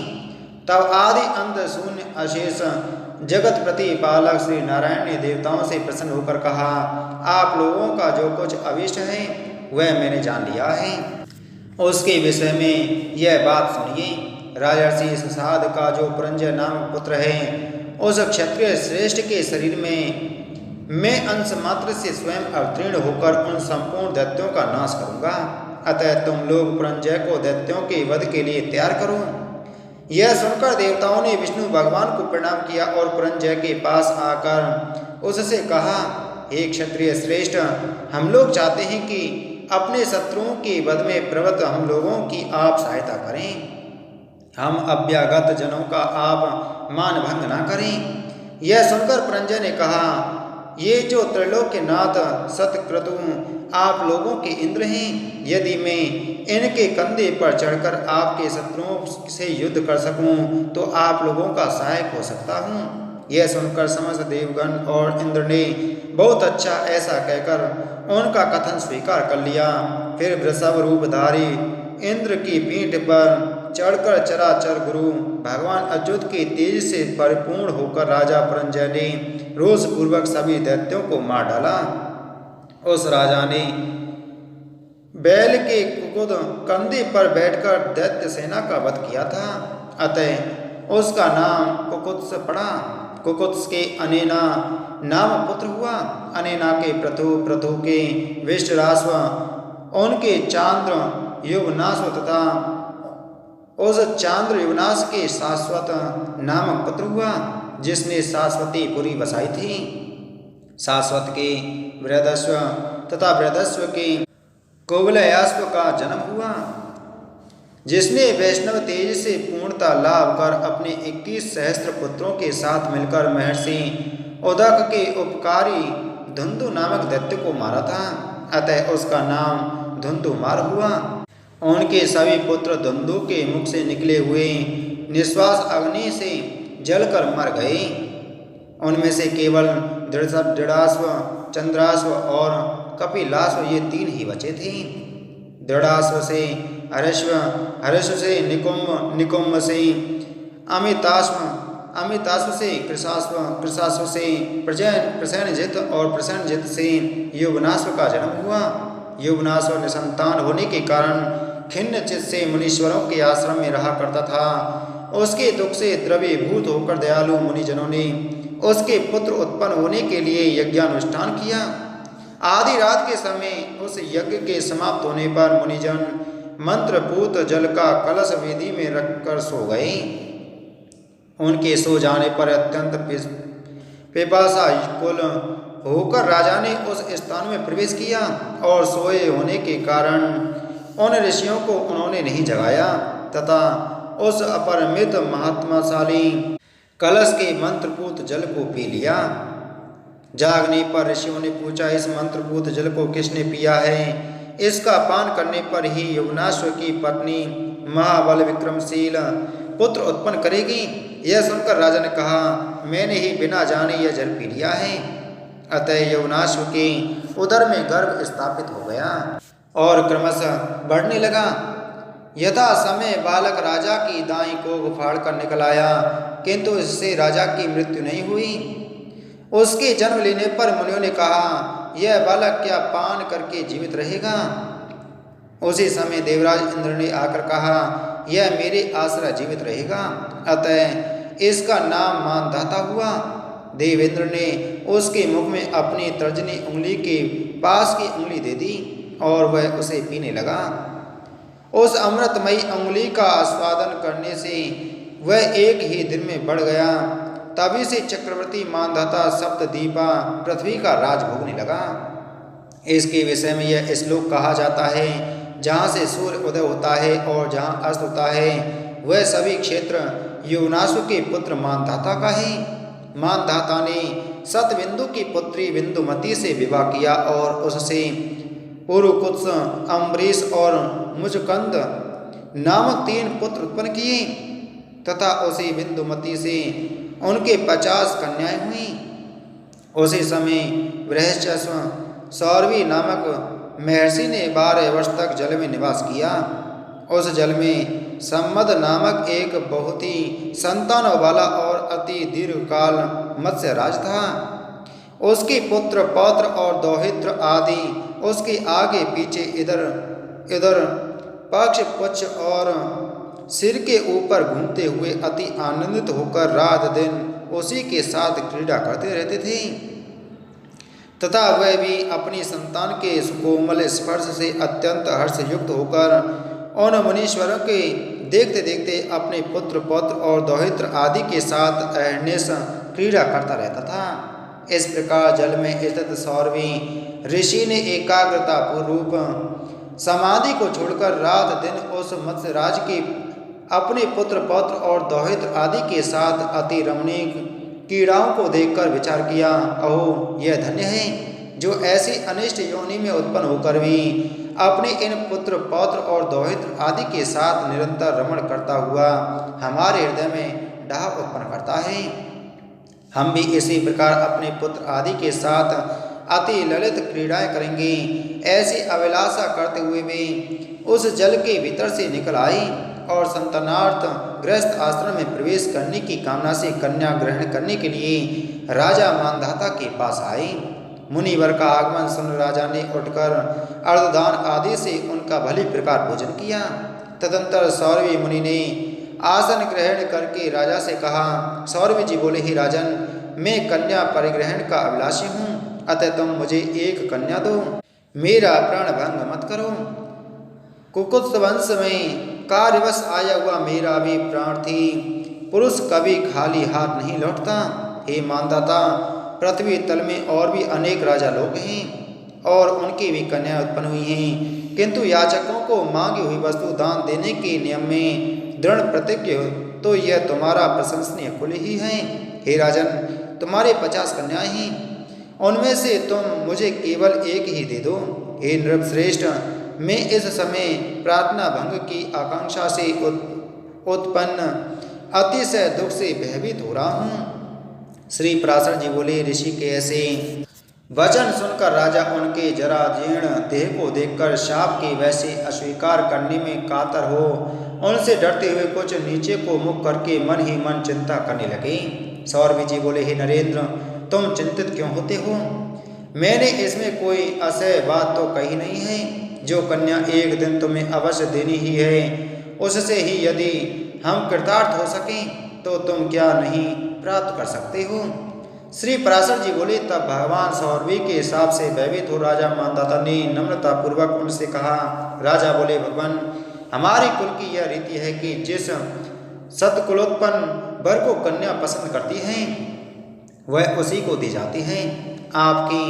तब आदि अंत शून्य अशेष जगत प्रतिपालक श्री नारायण ने देवताओं से प्रसन्न होकर कहा, आप लोगों का जो कुछ अभिष्ट है वह मैंने जान लिया है। उसके विषय में यह बात सुनिए। राजर्षि ससाद का जो पुरंजय नामक पुत्र है, उस क्षत्रिय श्रेष्ठ के शरीर में मैं अंश मात्र से स्वयं अवतीर्ण होकर उन संपूर्ण दैत्यों का नाश करूंगा। अतः तुम लोग पुरंजय को दैत्यों के वध के लिए तैयार करो। यह सुनकर देवताओं ने विष्णु भगवान को प्रणाम किया और पुरंजय के पास आकर उससे कहा, हे क्षत्रिय श्रेष्ठ, हम लोग चाहते हैं कि अपने शत्रुओं के वध में प्रवृत्त हम लोगों की आप सहायता करें। हम अभ्यागत जनों का आप मान भंग ना करें। यह सुनकर पुरंजय ने कहा, ये जो त्रैलोक्यनाथ सतक्रतु आप लोगों के इंद्र हैं, यदि मैं इनके कंधे पर चढ़कर आपके शत्रुओं से युद्ध कर सकूं तो आप लोगों का सहायक हो सकता हूं। यह सुनकर समस्त देवगण और इंद्र ने बहुत अच्छा ऐसा कहकर उनका कथन स्वीकार कर लिया। फिर वृषभ रूपधारी इंद्र की पीठ पर चढ़कर चराचर गुरु भगवान अच्युत के तेज से परिपूर्ण होकर राजा पुरंजय ने रोष पूर्वक सभी दैत्यों को मार डाला। उस राजा ने बैल के कुकुद कंधे पर बैठकर दैत्य सेना का वध किया था। अतः उसका नाम कुकुत्स पड़ा। कुकुत्स के अनेना नाम पुत्र हुआ। अनेना के प्रथु, प्रथु के विष्टराश्व, उनके चांद्र युवनाश्व तथा उस चांद्र युवनाश के शाश्वत नामक पुत्र हुआ, जिसने शाश्वतीपुरी बसाई थी। शाश्वत के बृहदस्व तथा बृहदस्व के कुवलयाश्व का जन्म हुआ, जिसने वैष्णव तेज से पूर्णता लाभ कर अपने 21 सहस्त्र पुत्रों के साथ मिलकर महर्षि उदक के उपकारी धुंधु नामक दैत्य को मारा था। अतः उसका नाम धुंधुमार हुआ। उनके सभी पुत्र धुंधु के मुख से निकले हुए निश्वास अग्नि से जलकर मर गए। उनमें से केवल दृढ़ाश्व, चंद्राश्व और कपिलाश्व ये 3 ही बचे थे। दृढ़ाश्व से हर्षव, हर्ष से निकुंभ, निकुंभ से अमिताश्व, अमिताश्व से कृशाश्व, कृशाश्व से प्रसेनजित और प्रसेनजित से युवनाश्व का जन्म हुआ। युवनाश्व निसंतान होने के कारण खिन्न चित्त से मुनीश्वरों के आश्रम में रहा करता था। उसके दुख से द्रवीभूत होकर दयालु मुनिजनों ने उसके पुत्र उत्पन्न होने के लिए यज्ञानुष्ठान किया। आधी रात के समय उस यज्ञ के समाप्त होने पर मुनिजन मंत्रपूत जल का कलश वेदी में रखकर सो गए। उनके सो जाने पर अत्यंत पिपासाकुल होकर राजा ने उस स्थान में प्रवेश किया और सोए होने के कारण उन ऋषियों को उन्होंने नहीं जगाया तथा उस अपरिमित महात्माशाली कलश के मंत्रपूत जल को पी लिया। जागने पर ऋषियों ने पूछा, इस मंत्रपूत जल को किसने पिया है? इसका पान करने पर ही युवनाश्व की पत्नी महाबल विक्रमशील पुत्र उत्पन्न करेगी। यह सुनकर राजा ने कहा, मैंने ही बिना जाने यह जल पी लिया है। अतः युवनाश्व के उदर में गर्भ स्थापित हो गया और क्रमशः बढ़ने लगा। यथा समय बालक राजा की दाई को फाड़ कर निकल आया, किंतु इससे राजा की मृत्यु नहीं हुई। उसके जन्म लेने पर मुनियों ने कहा, यह बालक क्या पान करके जीवित रहेगा? उसी समय देवराज इंद्र ने आकर कहा, यह मेरे आश्रय जीवित रहेगा। अतः इसका नाम मानधाता हुआ। देवेंद्र ने उसके मुख में अपनी तर्जनी उंगली के पास की उंगली दे दी और वह उसे पीने लगा। उस अमृतमयी उंगली का आस्वादन करने से वह एक ही दिन में बढ़ गया। तभी से चक्रवर्ती मानधाता सप्तदीपा पृथ्वी का राज भोगने लगा। इसके विषय में यह श्लोक कहा जाता है, जहाँ से सूर्य उदय होता है और जहाँ अस्त होता है वह सभी क्षेत्र युवनाश्व के पुत्र मानधाता का है। मानधाता ने सतबिंदु की पुत्री बिंदुमती से विवाह किया और उससे पुरुकुत्स, अम्बरीश और मुचकंद नामक 3 पुत्र उत्पन्न किए तथा उसी बिंदुमती से उनके 50 कन्याएं हुई। उसी समय बृहस्पति सौरवी नामक महर्षि ने 12 वर्ष तक जल में निवास किया। उस जल में सम्मद नामक एक बहुत ही संतानों वाला और अति दीर्घकाल मत्स्यराज था। उसके पुत्र पौत्र और दौहित्र आदि उसके आगे पीछे इधर इधर पक्ष पुच्छ और सिर के ऊपर घूमते हुए अति आनंदित होकर रात दिन उसी के साथ क्रीड़ा करते रहते थे तथा वह भी अपनी संतान के सुकोमल स्पर्श से अत्यंत हर्षयुक्त होकर उन मुनीश्वरों के देखते देखते अपने पुत्र पौत्र और दौहित्र आदि के साथ अहर्निश क्रीड़ा करता रहता था। इस प्रकार जल में स्थित सौरवी ऋषि ने एकाग्रता पूर्वक समाधि को छोड़कर रात दिन उस मत्स्यराज के अपने पुत्र पौत्र और दौहित्र आदि के साथ अति रमणीक कीड़ाओं को देखकर विचार किया, अहो यह धन्य है जो ऐसी अनिष्ट योनि में उत्पन्न होकर भी अपने इन पुत्र पौत्र और दौहित्र आदि के साथ निरंतर रमण करता हुआ हमारे हृदय में डाह उत्पन्न करता है। हम भी इसी प्रकार अपने पुत्र आदि के साथ अति ललित क्रीड़ाएं करेंगे। ऐसी अभिलाषा करते हुए भी उस जल के भीतर से निकल आई और संतानार्थ गृहस्थ आश्रम में प्रवेश करने की कामना से कन्या ग्रहण करने के लिए राजा मानधाता के पास आई। मुनिवर का आगमन सुन राजा ने उठकर अर्धदान आदि से उनका भली प्रकार भोजन किया। तदंतर सौरवी मुनि ने आसन ग्रहण करके राजा से कहा, सौरवी जी बोले, ही राजन, मैं कन्या परिग्रहण का अभिलाषी हूँ, अतः तुम मुझे एक कन्या दो, मेरा प्राण भंग मत करो। कुकुत्स वंश में कार्यवश आया हुआ मेरा भी प्रार्थी पुरुष कभी खाली हाथ नहीं लौटता। हे मानदाता, पृथ्वी तल में और भी अनेक राजा लोग हैं और उनकी भी कन्याएं उत्पन्न हुई हैं, किंतु याचकों को मांगी हुई वस्तु दान देने के नियम में दृढ़ प्रतिज्ञ हो तो यह तुम्हारा प्रशंसनीय कुल ही है। हे राजन, तुम्हारे 50 कन्याएं हैं, उनमें से तुम मुझे केवल एक ही दे दो। हे नृपश्रेष्ठ, मैं इस समय प्रार्थना भंग की आकांक्षा से उत्पन्न अतिशय दुख से भयभीत हो रहा हूँ। श्री पराशर जी बोले, ऋषि के ऐसे वचन सुनकर राजा उनके जरा जीर्ण देह को देखकर शाप के वैसे अस्वीकार करने में कातर हो उनसे डरते हुए कुछ नीचे को मुख करके मन ही मन चिंता करने लगे। सौरवी जी बोले, हे नरेंद्र, तुम चिंतित क्यों होते हो? मैंने इसमें कोई असह्य बात तो कही नहीं है। जो कन्या एक दिन तुम्हें अवश्य देनी ही है, उससे ही यदि हम कृतार्थ हो सकें तो तुम क्या नहीं प्राप्त कर सकते हो। श्री पराशर जी बोले, तब भगवान सौरवी के हिसाब से भयभीत हो राजा मानदाता ने नम्रता पूर्वक उनसे कहा। राजा बोले, भगवान, हमारे कुल की यह रीति है कि जिस सत्कुलोत्पन्न वर को कन्या पसंद करती हैं वह उसी को दी जाती है। आपकी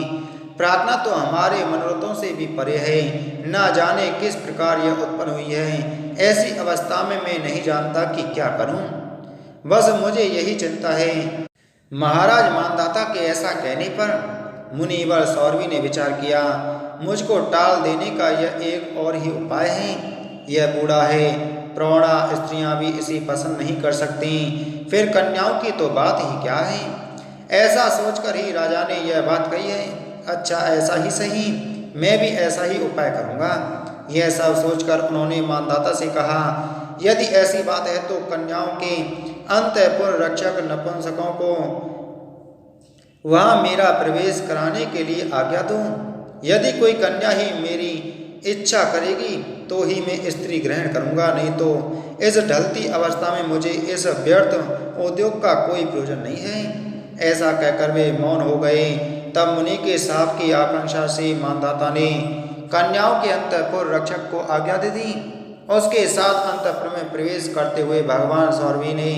प्रार्थना तो हमारे मनोरथों से भी परे है, न जाने किस प्रकार यह उत्पन्न हुई है। ऐसी अवस्था में मैं नहीं जानता कि क्या करूं, बस मुझे यही चिंता है। महाराज मानदाता के ऐसा कहने पर मुनिवर सौरवी ने विचार किया, मुझको टाल देने का यह एक और ही उपाय है। यह बूढ़ा है, प्रौढ़ा स्त्रियां भी इसे पसंद नहीं कर सकती, फिर कन्याओं की तो बात ही क्या है। ऐसा सोचकर ही राजा ने यह बात कही है। अच्छा, ऐसा ही सही, मैं भी ऐसा ही उपाय करूँगा। यह सब सोचकर उन्होंने मानदाता से कहा, यदि ऐसी बात है तो कन्याओं के अंतःपुर रक्षक नपुंसकों को वहाँ मेरा प्रवेश कराने के लिए आज्ञा दो। यदि कोई कन्या ही मेरी इच्छा करेगी तो ही मैं स्त्री ग्रहण करूँगा, नहीं तो इस ढलती अवस्था में मुझे इस व्यर्थ उद्योग का कोई प्रयोजन नहीं है। ऐसा कहकर वे मौन हो गए। तब मुनि के साप की आकांक्षा से मानदाता ने कन्याओं के अंतःपुर रक्षक को आज्ञा दे दी। उसके साथ अंतःपुर में प्रवेश करते हुए भगवान सौरवी ने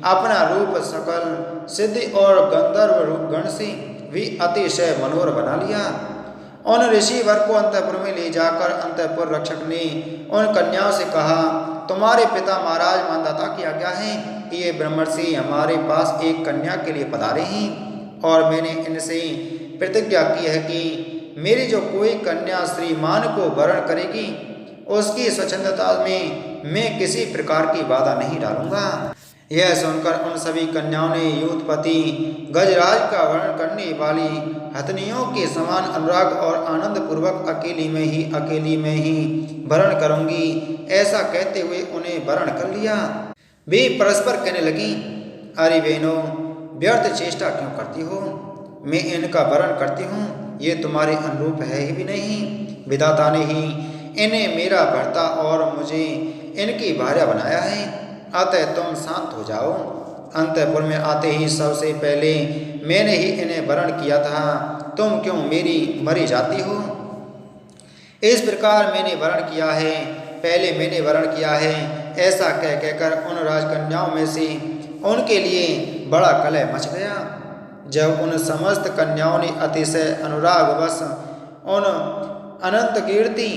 अपना रूप सकल सिद्धि और गंधर्व गण से भी अतिशय मनोहर बना लिया। उन ऋषि वर को अंतःपुर में ले जाकर अंतःपुर रक्षक ने उन कन्याओं से कहा, तुम्हारे पिता महाराज मानदाता की आज्ञा है कि ये ब्रह्मर्षि हमारे पास एक कन्या के लिए पधारे हैं और मैंने इनसे प्रतिज्ञा की है कि मेरी जो कोई कन्या श्रीमान को वरण करेगी उसकी स्वच्छंदता में मैं किसी प्रकार की बाधा नहीं डालूंगा। यह सुनकर उन सभी कन्याओं ने यूथपति गजराज का वर्णन करने वाली हथनियों के समान अनुराग और आनंद पूर्वक अकेली में ही वरण करूंगी ऐसा कहते हुए उन्हें वरण कर लिया। वे परस्पर कहने लगी, अरे बहनों, व्यर्थ चेष्टा क्यों करती हो? मैं इनका वरण करती हूँ, ये तुम्हारे अनुरूप है ही भी नहीं। विधाता ने ही इन्हें मेरा भर्ता और मुझे इनकी भार्या बनाया है, अतः तुम शांत हो जाओ। अंतःपुर में आते ही सबसे पहले मैंने ही इन्हें वरण किया था, तुम क्यों मेरी मरी जाती हो? इस प्रकार मैंने वरण किया है, पहले मैंने वरण किया है, ऐसा कह कहकर उन राजकन्याओं में से उनके लिए बड़ा कलह मच गया। जब उन समस्त कन्याओं ने अतिशय अनुरागवश उन अनंत कीर्ति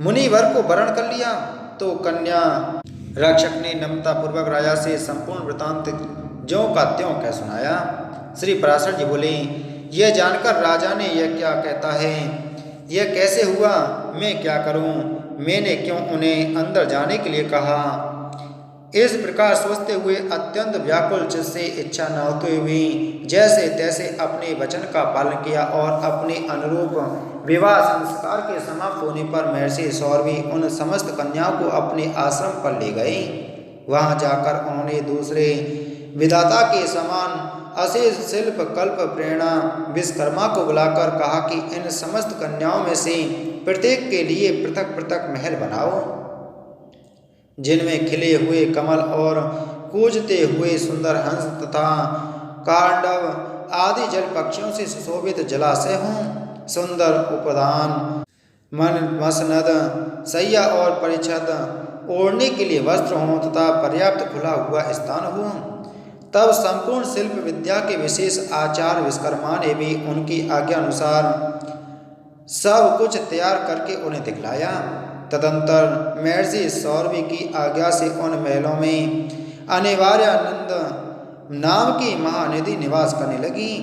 मुनिवर को वरण कर लिया, तो कन्या रक्षक ने नम्रता पूर्वक राजा से संपूर्ण वृतांत ज्यों का त्यों कह सुनाया। श्री पराशर जी बोले, यह जानकर राजा ने यह क्या कहता है, यह कैसे हुआ, मैं क्या करूं? मैंने क्यों उन्हें अंदर जाने के लिए कहा? इस प्रकार सोचते हुए अत्यंत व्याकुल चित्त से इच्छा न होते हुए जैसे तैसे अपने वचन का पालन किया और अपने अनुरूप विवाह संस्कार के समाप्त होने पर महर्षि सौरभी उन समस्त कन्याओं को अपने आश्रम पर ले गए। वहां जाकर उन्होंने दूसरे विधाता के समान अशेष शिल्प कल्प प्रेरणा विश्वकर्मा को बुलाकर कहा कि इन समस्त कन्याओं में से प्रत्येक के लिए पृथक पृथक महल बनाओ, जिनमें खिले हुए कमल और कूजते हुए सुंदर हंस तथा कांडव आदि जल पक्षियों से सुशोभित जलाशय हों, सुंदर उपदान, मसनद, सैया और परिच्छद, ओढ़ने के लिए वस्त्र हों तथा पर्याप्त खुला हुआ स्थान हो। तब संपूर्ण शिल्प विद्या के विशेष आचार्य विश्वकर्मा ने भी उनकी आज्ञा अनुसार सब कुछ तैयार करके उन्हें दिखलाया। तदंतर महर्षि सौरभी की आज्ञा से उन महलों में अनिवार्यानंद नाम की महानिधि निवास करने लगी।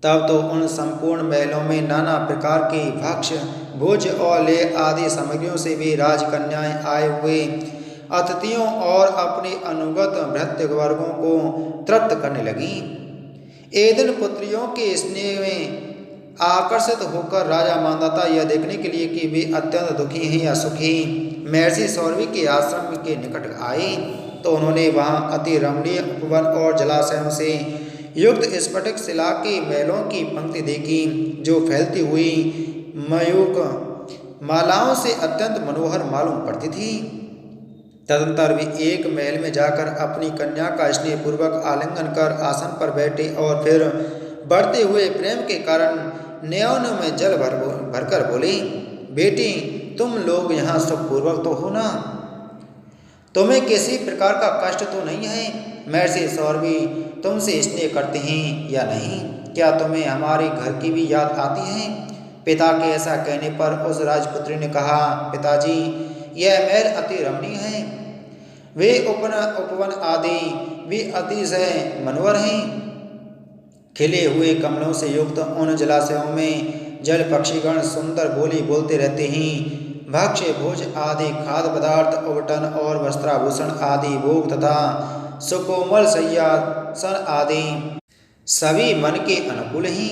तब तो उन संपूर्ण महलों में नाना प्रकार के भक्ष्य भोज्य और ले आदि सामग्रियों से भी राजकन्याएं आए हुए अतिथियों और अपने अनुगत भृत्य वर्गों को तृप्त करने लगी। एदिन पुत्रियों के स्नेह में आकर्षित होकर राजा मानदाता यह देखने के लिए कि वे अत्यंत दुखी हैं या सुखी महर्षि सौरभी के आश्रम के निकट आए, तो उन्होंने वहां अति रमणीय उपवन और जलाशयों से युक्त स्फटिक शिला के महलों की पंक्ति देखी, जो फैलती हुई मयूक मालाओं से अत्यंत मनोहर मालूम पड़ती थी। तदंतर वे एक महल में जाकर अपनी कन्या का स्नेहपूर्वक आलिंगन कर आसन पर बैठे और फिर बढ़ते हुए प्रेम के कारण नयनों में जल भरकर बोले, बेटी तुम लोग यहाँ सुखपूर्वक तो हो ना? तुम्हें किसी प्रकार का कष्ट तो नहीं है? महर्षि सौरभी तुमसे स्नेह करते हैं या नहीं? क्या तुम्हें हमारे घर की भी याद आती है? पिता के ऐसा कहने पर उस राजपुत्री ने कहा, पिताजी यह महल अति रमणीय है, वे उपवन आदि भी अतिशय मनोहर हैं। खिले हुए कमलों से युक्त उन जलाशयों में जल पक्षीगण सुंदर बोली बोलते रहते हैं। भक्ष्य भोज आदि खाद्य पदार्थ उबटन और वस्त्राभूषण आदि भोग तथा सुकोमल शय्यासन आदि सभी मन के अनुकूल ही।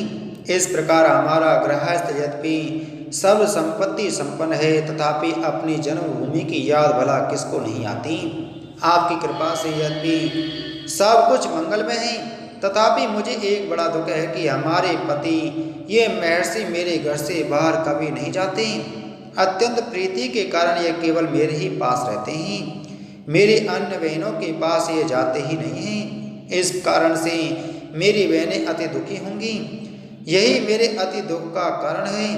इस प्रकार हमारा गृहस्थ यद्यपि सब संपत्ति संपन्न है, तथापि अपनी जन्मभूमि की याद भला किसको नहीं आती। आपकी कृपा से यद्यपि सब कुछ मंगलमय है, तथापि मुझे एक बड़ा दुख है कि हमारे पति ये महर्षि मेरे घर से बाहर कभी नहीं जाते। अत्यंत प्रीति के कारण ये केवल मेरे ही पास रहते हैं, मेरी अन्य बहनों के पास ये जाते ही नहीं हैं। इस कारण से मेरी बहनें अति दुखी होंगी, यही मेरे अति दुख का कारण है।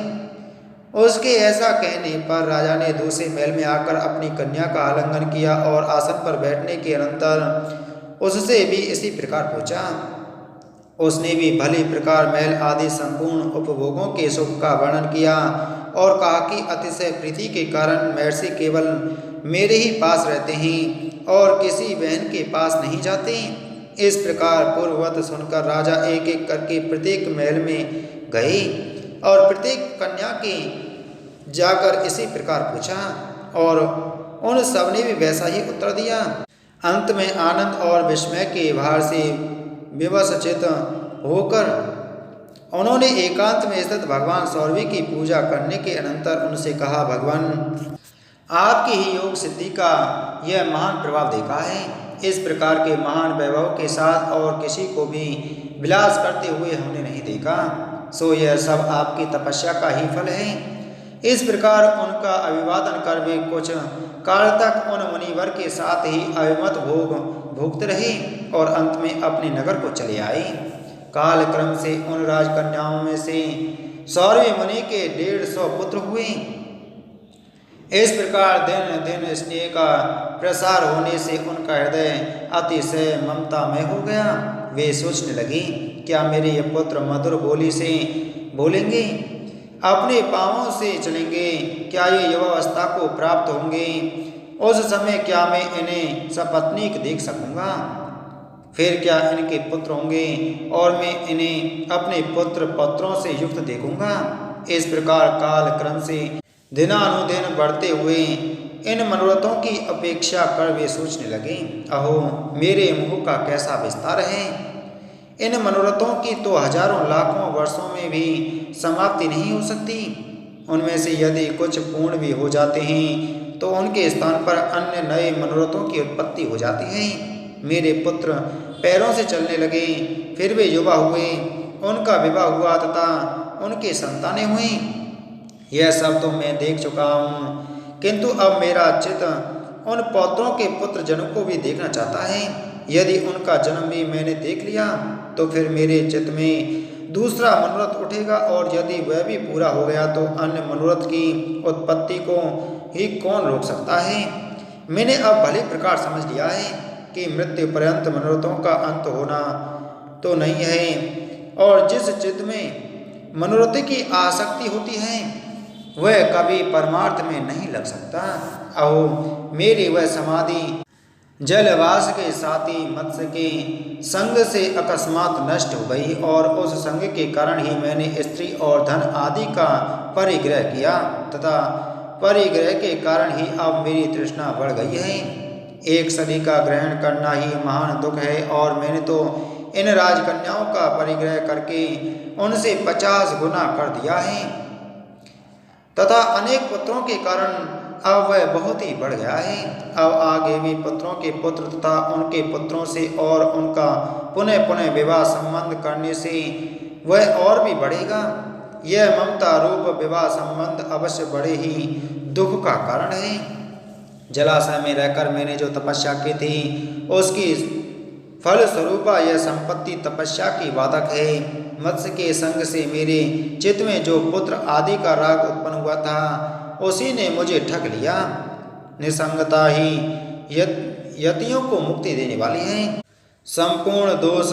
उसके ऐसा कहने पर राजा ने दूसरे महल में आकर अपनी कन्या का आलिंगन किया और आसन पर बैठने के अनंतर उससे भी इसी प्रकार पूछा। उसने भी भली प्रकार महल आदि संपूर्ण उपभोगों के सुख का वर्णन किया और कहा कि अतिशय प्रीति के कारण महर्षि केवल मेरे ही पास रहते हैं और किसी बहन के पास नहीं जाते। इस प्रकार पूर्ववत सुनकर राजा एक एक करके प्रत्येक महल में गए और प्रत्येक कन्या के जाकर इसी प्रकार पूछा और उन सब ने भी वैसा ही उत्तर दिया। अंत में आनंद और विस्मय के भार से विवशचित होकर उन्होंने एकांत में स्थित भगवान सौरभी की पूजा करने के अनंतर उनसे कहा, भगवान आपकी ही योग सिद्धि का यह महान प्रभाव देखा है। इस प्रकार के महान वैभव के साथ और किसी को भी विलास करते हुए हमने नहीं देखा, सो यह सब आपकी तपस्या का ही फल है। इस प्रकार उनका अभिवादन कर वे कुछ काल तक उन मुनिवर के साथ ही अभिमत भोग भोगते रहे और अंत में अपने नगर को चले आए। काल क्रम से उन राजकन्याओं में से सौरवी मुनि के 150 पुत्र हुए। इस प्रकार दिन दिन स्नेह का प्रसार होने से उनका हृदय अतिशय ममता में हो गया। वे सोचने लगे, क्या मेरे ये पुत्र मधुर बोली से बोलेंगे, अपने पांवों से चलेंगे, क्या ये युवावस्था को प्राप्त होंगे? उस समय क्या मैं इन्हें सपत्नीक देख सकूंगा? फिर क्या इनके पुत्र होंगे और मैं इन्हें अपने पुत्र पत्रों से युक्त देखूंगा? इस प्रकार काल क्रम से दिनानुदिन बढ़ते हुए इन मनोरथों की अपेक्षा कर वे सोचने लगे, अहो मेरे मुँह का कैसा विस्तार है। इन मनोरथों की तो हजारों लाखों वर्षों में भी समाप्ति नहीं हो सकती। उनमें से यदि कुछ पूर्ण भी हो जाते हैं तो उनके स्थान पर अन्य नए मनोरथों की उत्पत्ति हो जाती है। मेरे पुत्र पैरों से चलने लगे, फिर वे युवा हुए, उनका विवाह हुआ तथा उनके संतानें हुई। यह सब तो मैं देख चुका हूँ, किंतु अब मेरा चित्त उन पौत्रों के पुत्र जनों को भी देखना चाहता है। यदि उनका जन्म भी मैंने देख लिया तो फिर मेरे चित्त में दूसरा मनोरथ उठेगा, और यदि वह भी पूरा हो गया तो अन्य मनोरथ की उत्पत्ति को ही कौन रोक सकता है। मैंने अब भले प्रकार समझ लिया है कि मृत्यु पर्यंत मनोरथों का अंत होना तो नहीं है, और जिस चित्त में मनोरथ की आसक्ति होती है वह कभी परमार्थ में नहीं लग सकता। अहो मेरी वह समाधि जलवास के साथी मत्स्य के संग से अकस्मात नष्ट हो गई, और उस संग के कारण ही मैंने स्त्री और धन आदि का परिग्रह किया, तथा परिग्रह के कारण ही अब मेरी तृष्णा बढ़ गई है। एक सदी का ग्रहण करना ही महान दुख है, और मैंने तो इन राजकन्याओं का परिग्रह करके उनसे 50 गुना कर दिया है, तथा अनेक पुत्रों के कारण अब वह बहुत ही बढ़ गया है। अब आगे भी पुत्रों के पुत्र तथा उनके पुत्रों से और उनका पुनः पुनः विवाह संबंध करने से वह और भी बढ़ेगा। यह ममता रूप विवाह संबंध अवश्य बड़े ही दुख का कारण है। जलाशय में रहकर मैंने जो तपस्या की थी उसकी फल स्वरूपा यह संपत्ति तपस्या की बाधक है। मत्स्य के संग से मेरे चित्त में जो पुत्र आदि का राग उत्पन्न हुआ था उसी ने मुझे ठग लिया। निसंगता ही यतियों को मुक्ति देने वाली है। संपूर्ण दोष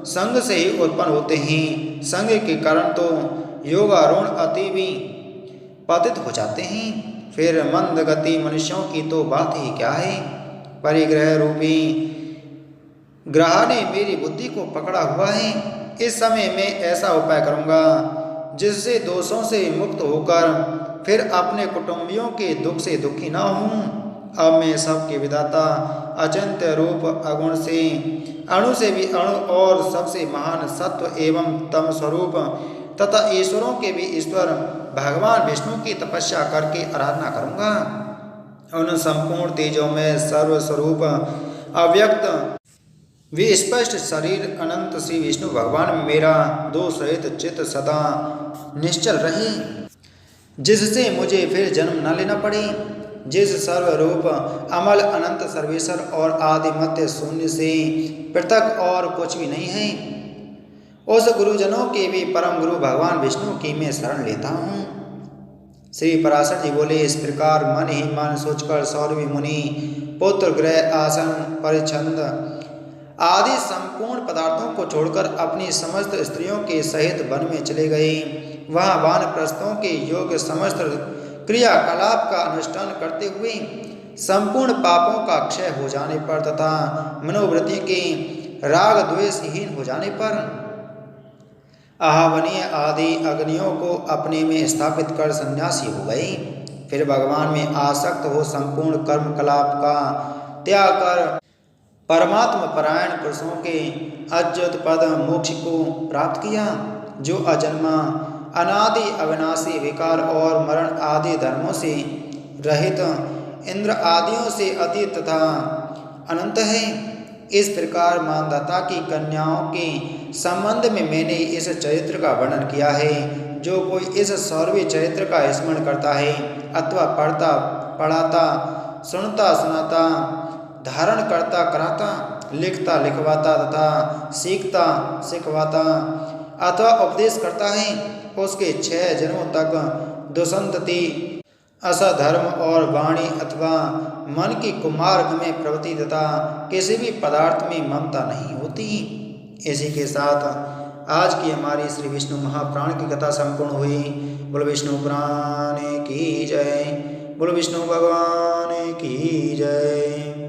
संग से ही उत्पन्न होते हैं। संग के कारण तो योगारूढ़ अति भी पतित हो जाते हैं, फिर मंद गति मनुष्यों की तो बात ही क्या है। परिग्रह रूपी ग्रह ने मेरी बुद्धि को पकड़ा हुआ है। इस समय मैं ऐसा उपाय करूंगा जिससे दोषों से मुक्त होकर फिर अपने कुटुंबियों के दुख से दुखी ना हूँ। अब मैं सबके विधाता अचिंत्य रूप अगुण से अणु से भी अणु और सबसे महान सत्व एवं तम स्वरूप तथा ईश्वरों के भी ईश्वर भगवान विष्णु की तपस्या करके आराधना करूँगा। उन संपूर्ण तेजों में सर्वस्वरूप अव्यक्त विस्पष्ट शरीर अनंत श्री विष्णु भगवान में मेरा दोष रहित चित्त सदा निश्चल रहे, जिससे मुझे फिर जन्म न लेना पड़े। जिस सर्वरूप अमल अनंत सर्वेश्वर और आदिमध्य शून्य से पृथक और कुछ भी नहीं है, उस गुरुजनों के भी परम गुरु भगवान विष्णु की मैं शरण लेता हूँ। श्री पराशर जी बोले, इस प्रकार मन ही मन सोचकर सौरवी मुनि पुत्र ग्रह आसन परिछंद आदि संपूर्ण पदार्थों को छोड़कर अपनी समस्त स्त्रियों के सहित वन में चले गए। वहाँ वानप्रस्थों के योग समस्त क्रियाकलाप का अनुष्ठान करते हुए संपूर्ण पापों का क्षय हो जाने पर तथा मनोवृत्ति के राग द्वेषहीन हो जाने पर आहवनीय आदि अग्नियों को अपने में स्थापित कर सन्यासी हो गए। फिर भगवान में आसक्त हो संपूर्ण कर्मकलाप का त्याग कर परमात्मा परायण पुरुषों के अच्युत पद मोक्ष को प्राप्त किया, जो अजन्मा अनादि अविनाशी विकार और मरण आदि धर्मों से रहित इंद्र आदियों से अतीत तथा अनंत है। इस प्रकार मानदाता की कन्याओं के संबंध में मैंने इस चरित्र का वर्णन किया है। जो कोई इस सौरवी चरित्र का स्मरण करता है अथवा पढ़ता पढ़ाता, सुनता सुनाता, धारण करता कराता, लिखता लिखवाता तथा सीखता सिखवाता अथवा उपदेश करता है, उसके 6 जन्मों तक दुसंतति असधर्म और वाणी अथवा मन की कुमार्ग में प्रवृत्ति तथा किसी भी पदार्थ में ममता नहीं होती। इसी के साथ आज की हमारी श्री विष्णु महापुराण की कथा संपूर्ण हुई। बोलो विष्णु पुराण की जय, बोलो विष्णु भगवान की जय।